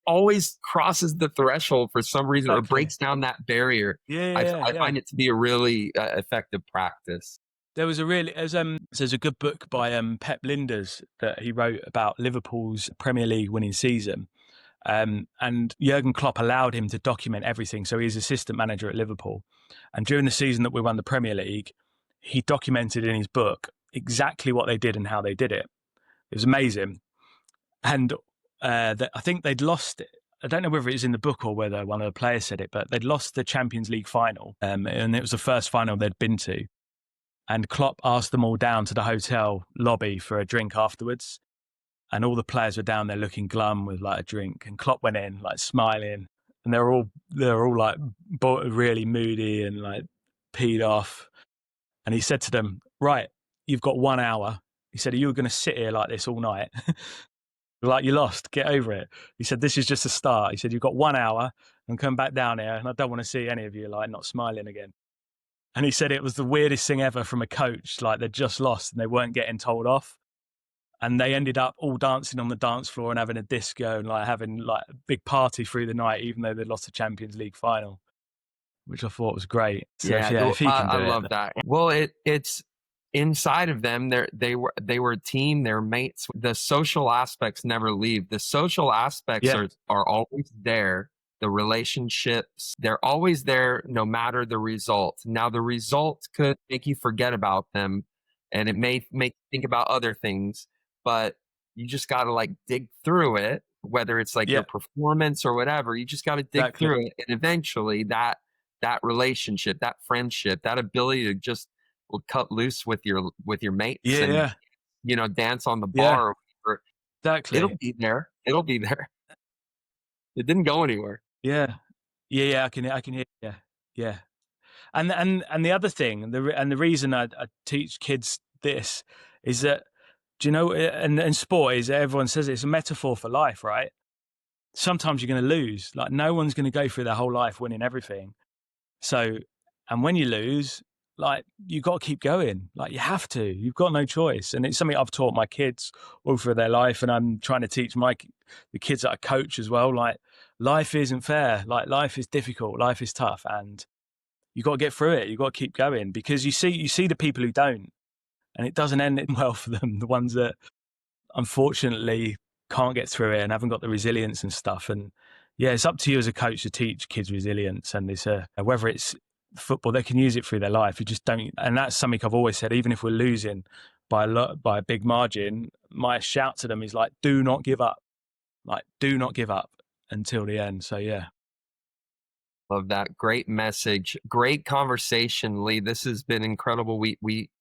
A: always crosses the threshold for some reason or
B: exactly.
A: breaks down that barrier.
B: Yeah,
A: I,
B: yeah,
A: I
B: yeah.
A: find it to be a really effective practice.
B: There was a really there's a good book by Pep Linders that he wrote about Liverpool's Premier League winning season. And Jurgen Klopp allowed him to document everything. So he's assistant manager at Liverpool. And during the season that we won the Premier League, he documented in his book exactly what they did and how they did it. It was amazing. And I think they'd lost it. I don't know whether it was in the book or whether one of the players said it, but they'd lost the Champions League final. And it was the first final they'd been to. And Klopp asked them all down to the hotel lobby for a drink afterwards. And all the players were down there looking glum with like a drink. And Klopp went in like smiling, and they're all like really moody and like peed off. And he said to them, "Right, you've got 1 hour." He said, "Are you going to sit here like this all night? Like you lost, get over it." He said, "This is just a start." He said, "You've got 1 hour and come back down here, and I don't want to see any of you like not smiling again." And he said it was the weirdest thing ever from a coach. Like they'd just lost and they weren't getting told off. And they ended up all dancing on the dance floor and having a disco and like having like a big party through the night, even though they lost the Champions League final, which I thought was great. So
A: Yeah,
B: if he can
A: I
B: do it,
A: love that. Well, it's inside of them. They were a team. They're mates. The social aspects never leave. The social aspects
B: yeah,
A: are always there. The relationships, they're always there, no matter the result. Now, the results could make you forget about them, and it may make you think about other things. But you just got to like dig through it, whether it's like your
B: yeah,
A: performance or whatever. You just got to dig
B: exactly.
A: through it, and eventually that relationship, that friendship, that ability to just will cut loose with your mates
B: Yeah,
A: and
B: yeah,
A: dance on the
B: yeah,
A: bar or whatever, it'll
B: exactly.
A: be there. It'll be there. It didn't go anywhere.
B: Yeah, yeah, yeah. I can hear. Yeah, yeah. And the other thing, the reason I teach kids this is that, do you know, and sport is, everyone says it's a metaphor for life, right? Sometimes you're going to lose. Like no one's going to go through their whole life winning everything. So, and when you lose, like you got to keep going. Like you have to. You've got no choice. And it's something I've taught my kids all through their life, and I'm trying to teach the kids that I coach as well. Like life isn't fair. Like life is difficult. Life is tough, and you got to get through it. You got to keep going, because you see the people who don't, and it doesn't end well for them. The ones that unfortunately can't get through it and haven't got the resilience and stuff. And yeah, it's up to you as a coach to teach kids resilience. And it's whether it's football, they can use it through their life. You just don't. And that's something I've always said. Even if we're losing by a big margin, my shout to them is like, do not give up. Like, do not give up until the end. So yeah.
A: Love that. Great message. Great conversation, Lee. This has been incredible.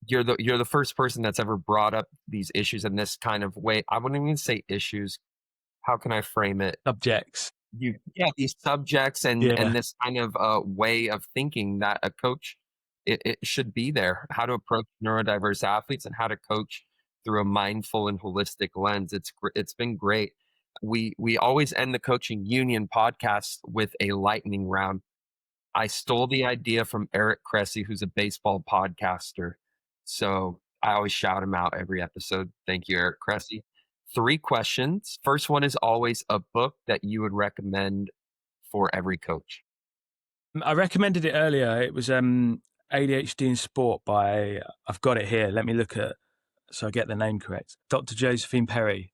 A: You're the first person that's ever brought up these issues in this kind of way. I wouldn't even say issues. How can I frame it?
B: Subjects.
A: These subjects and
B: Yeah.
A: this kind of way of thinking that a coach, it should be there. How to approach neurodiverse athletes and how to coach through a mindful and holistic lens. It's been great. We always end the Coaching Union podcast with a lightning round. I stole the idea from Eric Cressy, who's a baseball podcaster. So I always shout him out every episode. Thank you, Eric Cressy. 3 questions. First one is always a book that you would recommend for every coach.
B: I recommended it earlier. It was ADHD in Sport by, I've got it here. Let me look at, so I get the name correct. Dr. Josephine Perry.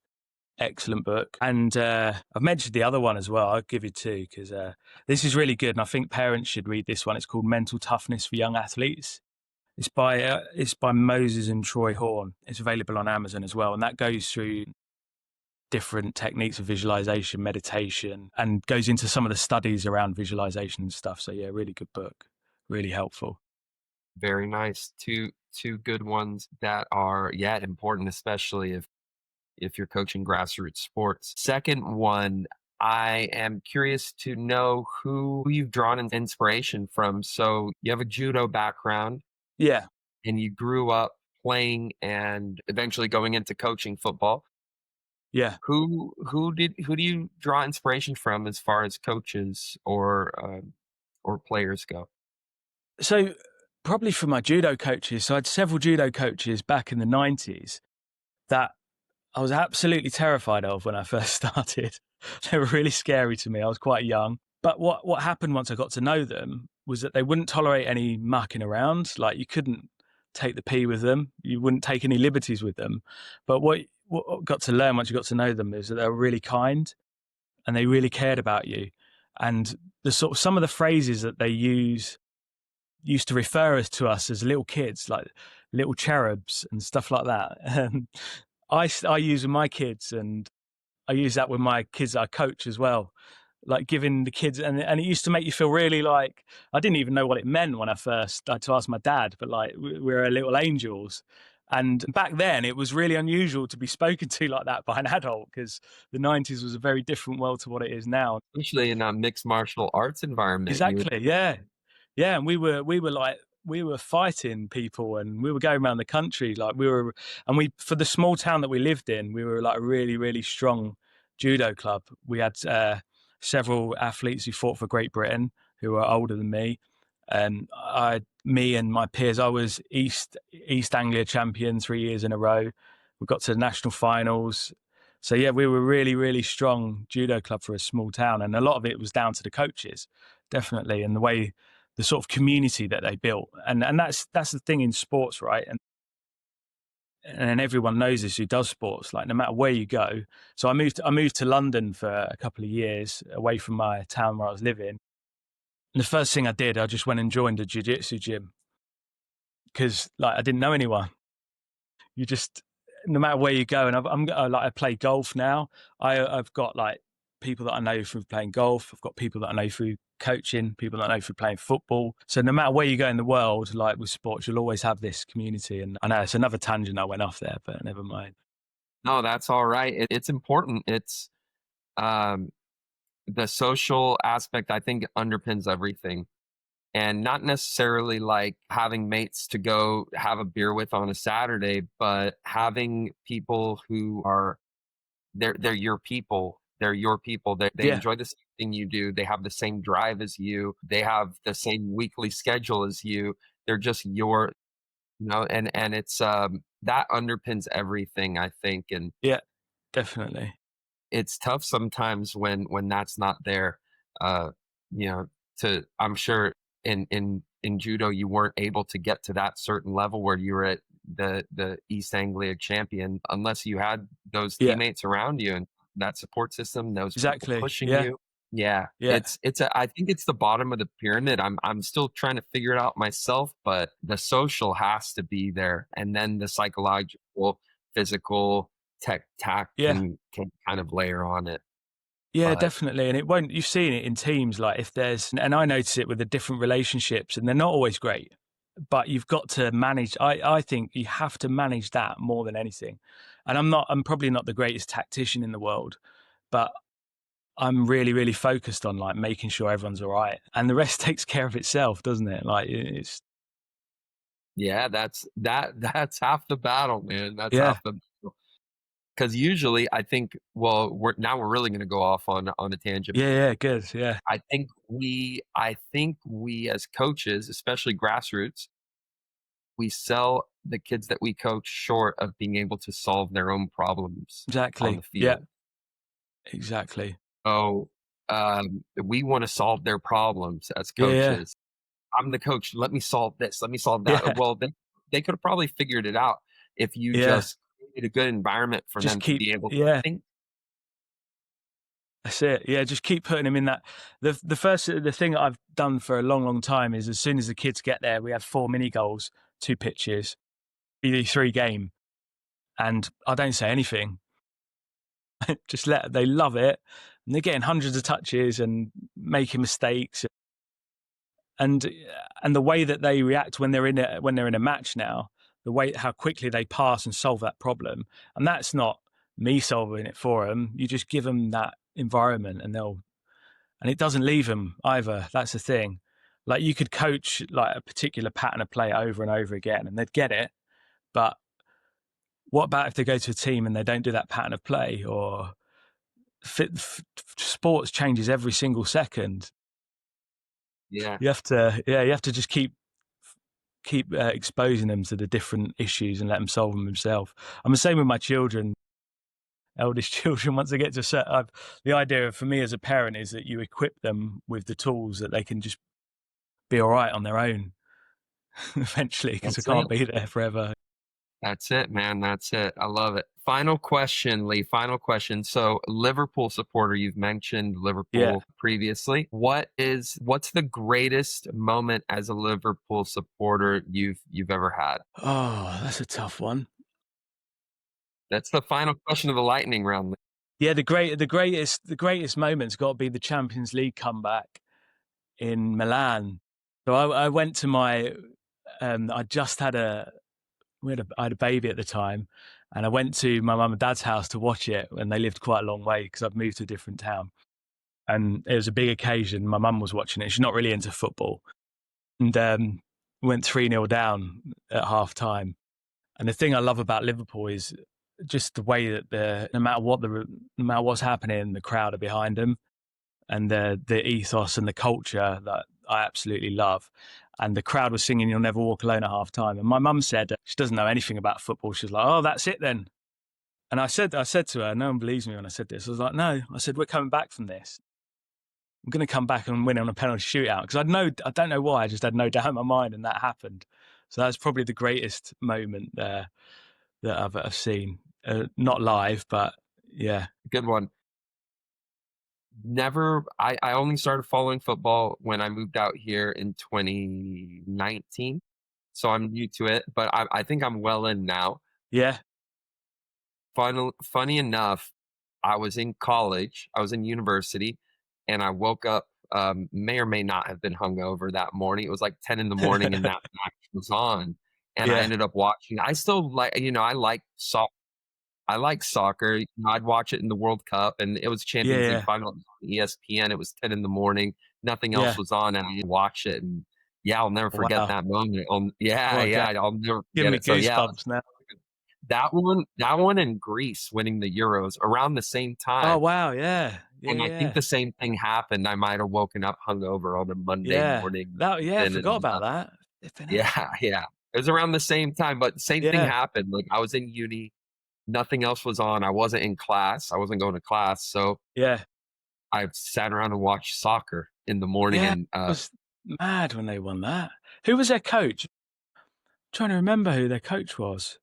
B: Excellent book. And I've mentioned the other one as well. I'll give you 2 because this is really good. And I think parents should read this one. It's called Mental Toughness for Young Athletes. It's by Moses and Troy Horn. It's available on Amazon as well. And that goes through different techniques of visualization, meditation, and goes into some of the studies around visualization and stuff. So yeah, really good book. Really helpful.
A: Very nice. Two good ones that are important, especially if you're coaching grassroots sports. Second one, I am curious to know who you've drawn inspiration from. So you have a judo background
B: Yeah,
A: and you grew up playing and eventually going into coaching football.
B: yeah.
A: Who do you draw inspiration from as far as coaches or players go?
B: So probably from my judo coaches. So I had several judo coaches back in the 90s that I was absolutely terrified of when I first started. They were really scary to me. I was quite young. But what happened once I got to know them was that they wouldn't tolerate any mucking around. Like you couldn't take the pee with them. You wouldn't take any liberties with them. But what I got to learn once you got to know them is that they were really kind and they really cared about you. And the sort of some of the phrases that they used to refer us to us as little kids, like little cherubs and stuff like that. I use with my kids, and I use that with my kids that I coach as well. Like giving the kids, and it used to make you feel really like I didn't even know what it meant when I first had to ask my dad, but like we're little angels. And back then, it was really unusual to be spoken to like that by an adult because the 90s was a very different world to what it is now.
A: Especially in a mixed martial arts environment, you would
B: Exactly. Yeah. Yeah. And we were fighting people and we were going around the country. For the small town that we lived in, we were like a really, really strong judo club. We had several athletes who fought for Great Britain who were older than me. And me and my peers, I was East Anglia champion 3 years in a row. We got to the national finals. So yeah, we were really, really strong judo club for a small town, and a lot of it was down to the coaches, definitely, and the sort of community that they built, and that's the thing in sports, right? And everyone knows this who does sports. Like no matter where you go. So I moved to London for a couple of years away from my town where I was living. And the first thing I did, I just went and joined a jiu-jitsu gym because like I didn't know anyone. You just no matter where you go, and I play golf now. I've got like people that I know through playing golf. I've got people that I know through coaching, people that I know through playing football. So no matter where you go in the world, like with sports, you'll always have this community. And I know it's another tangent I went off there, but never mind.
A: No, that's all right. It's important. It's um, the social aspect, I think, underpins everything. And not necessarily like having mates to go have a beer with on a Saturday, but having people who are they're your people. They're your people. They
B: Yeah,
A: enjoy the same thing you do. They have the same drive as you. They have the same weekly schedule as you. They're just your, and it's that underpins everything, I think. And
B: yeah, definitely.
A: it's tough sometimes when that's not there. Uh, you know, to I'm sure in judo you weren't able to get to that certain level where you were at the East Anglia champion unless you had those
B: Yeah,
A: teammates around you and that support system, those people
B: exactly.
A: pushing
B: Yeah,
A: you. Yeah,
B: yeah,
A: I think it's the bottom of the pyramid. I'm still trying to figure it out myself, but the social has to be there, and then the psychological, physical, tact
B: yeah.
A: can kind of layer on it.
B: Yeah,
A: But
B: definitely. And it won't, you've seen it in teams, like if there's, and I notice it with the different relationships, and they're not always great, but you've got to manage. I think you have to manage that more than anything. And I'm probably not the greatest tactician in the world, but I'm really, really focused on like making sure everyone's all right. And the rest takes care of itself, doesn't it? Like it's,
A: yeah, that's half the battle, man. That's
B: yeah,
A: half the battle. Because usually I think, well, we're really going to go off on a tangent.
B: yeah, yeah, good. Yeah,
A: I think we as coaches, especially grassroots, we sell the kids that we coach short of being able to solve their own problems on the
B: exactly. Yeah,
A: field.
B: exactly.
A: So we want to solve their problems as
B: Yeah, yeah,
A: coaches. I'm the coach. Let me solve this. Let me solve that.
B: yeah,
A: Well, they could have probably figured it out if you
B: yeah.
A: just created a good environment for
B: Just
A: them to
B: keep,
A: be able to
B: yeah.
A: think.
B: That's it. Yeah, just keep putting him in that. The thing that I've done for a long, long time is as soon as the kids get there, we have 4 mini goals, 2 pitches, three game, and I don't say anything. Just they love it, and they're getting hundreds of touches and making mistakes, and and the way that they react when they're in a match now, the way how quickly they pass and solve that problem, and that's not me solving it for them. You just give them that environment, and it doesn't leave them either. That's the thing. Like, you could coach like a particular pattern of play over and over again and they'd get it. But what about if they go to a team and they don't do that pattern of play? Or sports changes every single second.
A: Yeah.
B: You have to just keep exposing them to the different issues and let them solve them themselves. I'm the same with my children, eldest children. Once they get to the idea for me as a parent is that you equip them with the tools that they can just be all right on their own eventually, because they can't be there forever.
A: That's it, man. That's it. I love it. Final question, Leigh. Final question. So, Liverpool supporter, you've mentioned Liverpool previously. What's the greatest moment as a Liverpool supporter you've ever had?
B: Oh, that's a tough one.
A: That's the final question of the lightning round.
B: Yeah, the greatest moment's got to be the Champions League comeback in Milan. So I went to my I just had I had a baby at the time, and I went to my mum and dad's house to watch it, and they lived quite a long way because I've moved to a different town. And it was a big occasion. My mum was watching it. She's not really into football, and went 3-0 down at half time. And the thing I love about Liverpool is just the way that no matter what's happening, the crowd are behind them, and the ethos and the culture that I absolutely love. And the crowd was singing "You'll Never Walk Alone" at half time. And my mum said she doesn't know anything about football. She was like, "Oh, that's it then." And I said to her, no one believes me when I said this. I was like, "No," I said, "we're coming back from this. I'm going to come back and win on a penalty shootout." Because I don't know why, I just had no doubt in my mind, and that happened. So that's probably the greatest moment there that I've seen. Not live, but yeah.
A: Good one. I only started following football when I moved out here in 2019. So I'm new to it, but I think I'm well in now.
B: Yeah.
A: Funny enough, I was in college, I was in university, and I woke up, may or may not have been hungover that morning. It was like 10 in the morning and that match was on. And I
B: Yeah.
A: ended up watching. I still I like soccer. I like soccer. I'd watch it in the World Cup, and it was Champions League
B: Yeah.
A: final on ESPN. It was 10 in the morning. Nothing
B: Yeah.
A: else was on, and I watched it. And yeah, I'll never forget
B: Wow.
A: that moment. I'll never
B: Give
A: forget
B: me
A: it. So yeah,
B: goosebumps now.
A: that one in Greece winning the Euros around the same
B: Oh
A: time.
B: wow, yeah.
A: And I think the same thing happened. I might have woken up hungover on a Monday
B: Yeah.
A: morning.
B: I
A: And
B: forgot about that. Flipping heck.
A: yeah, yeah. It was around the same time, but the same thing
B: Yeah.
A: happened. Like, I was in uni, nothing else was on. I wasn't in class. I wasn't going to class. So
B: Yeah.
A: I sat around and watched soccer in the morning.
B: Yeah.
A: And
B: It was mad when they won that. Who was their coach? I'm trying to remember who their coach was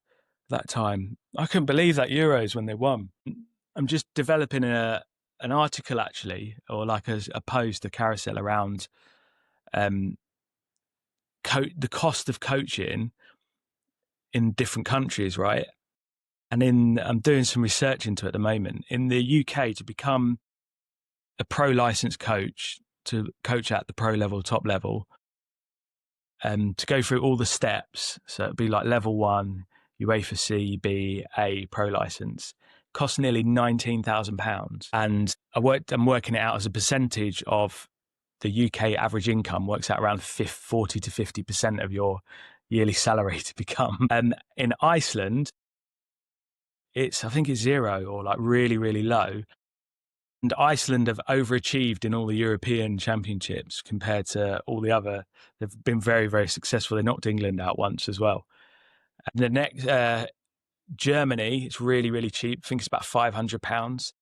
B: that time. I couldn't believe that Euros when they won. I'm just developing an article actually, or like a post, a carousel around the cost of coaching in different countries, right? And I'm doing some research into it at the moment. In the UK, to become a pro licensed coach, to coach at the pro level, top level, to go through all the steps. So it'd be like level 1, UEFA C, B, A, pro license, costs nearly £19,000. And I'm working it out as a percentage of the UK average income, works out around 40 to 50% of your yearly salary to become. And in Iceland, I think it's 0 or like really, really low. And Iceland have overachieved in all the European championships compared to all the other. They've been very, very successful. They knocked England out once as well. And the next, Germany, it's really, really cheap. I think it's about £500.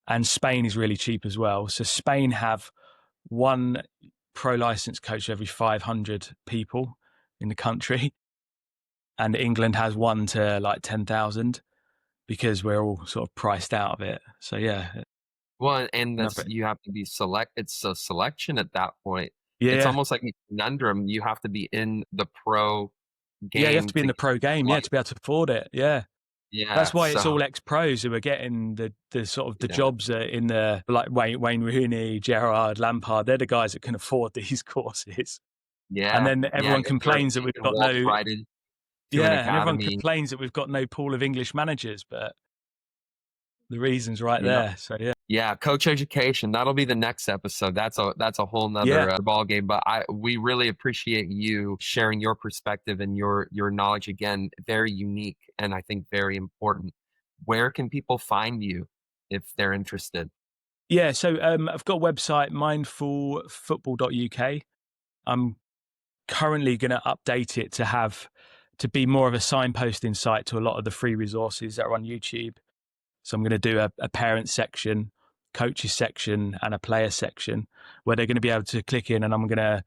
B: And Spain is really cheap as well. So Spain have one pro license coach every 500 people in the country. And England has one to like 10,000 because we're all sort of priced out of it. So yeah.
A: well, and
B: Another,
A: you have to be it's a selection at that point. It's
B: yeah.
A: almost like a conundrum. You have to be in the pro game.
B: Yeah, you have to be in the pro game,
A: like,
B: to be able to afford it. Yeah.
A: yeah.
B: That's why it's
A: So
B: all ex-pros who are getting the sort of the jobs in the, like Wayne Rooney, Gerrard, Lampard. They're the guys that can afford these courses.
A: yeah.
B: And then everyone complains that we've got no,
A: to an
B: and everyone
A: academy.
B: complains that we've got no pool of English managers, but the reason's right
A: Yeah.
B: there. So yeah.
A: Yeah, coach education. That'll be the next episode. That's a whole
B: Yeah.
A: nother ball game. But we really appreciate you sharing your perspective and your knowledge again. Very unique and I think very important. Where can people find you if they're interested?
B: Yeah. So I've got a website, mindfulfootball.uk. I'm currently going to update it to be more of a signposting site to a lot of the free resources that are on YouTube. So I'm going to do a parent section, coaches section, and a player section where they're going to be able to click in, and I'm going to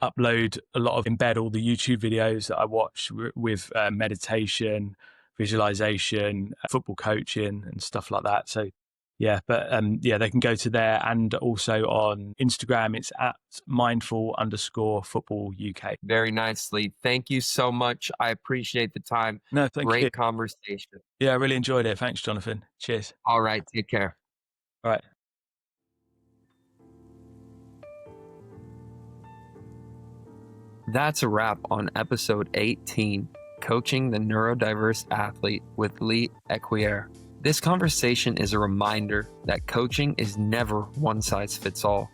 B: embed all the YouTube videos that I watch with meditation, visualization, football coaching, and stuff like that. So yeah, but they can go to there, and also on Instagram, it's at mindful_football UK.
A: Very nicely. Thank you so much. I appreciate the time.
B: No, thank you.
A: Great conversation.
B: Yeah, I really enjoyed it. Thanks, Jonathan. Cheers.
A: All right. Take care.
B: All right.
A: That's a wrap on episode 18, Coaching the Neurodiverse Athlete with Leigh Ecuyer. This conversation is a reminder that coaching is never one size fits all.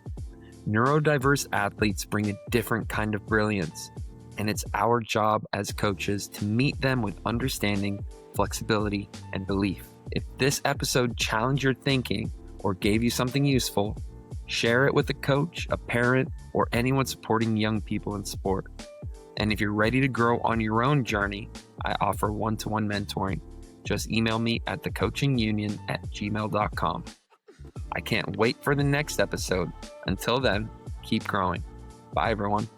A: Neurodiverse athletes bring a different kind of brilliance, and it's our job as coaches to meet them with understanding, flexibility, and belief. If this episode challenged your thinking or gave you something useful, share it with a coach, a parent, or anyone supporting young people in sport. And if you're ready to grow on your own journey, I offer one-to-one mentoring. Just email me at thecoachingunion@gmail.com. I can't wait for the next episode. Until then, keep growing. Bye, everyone.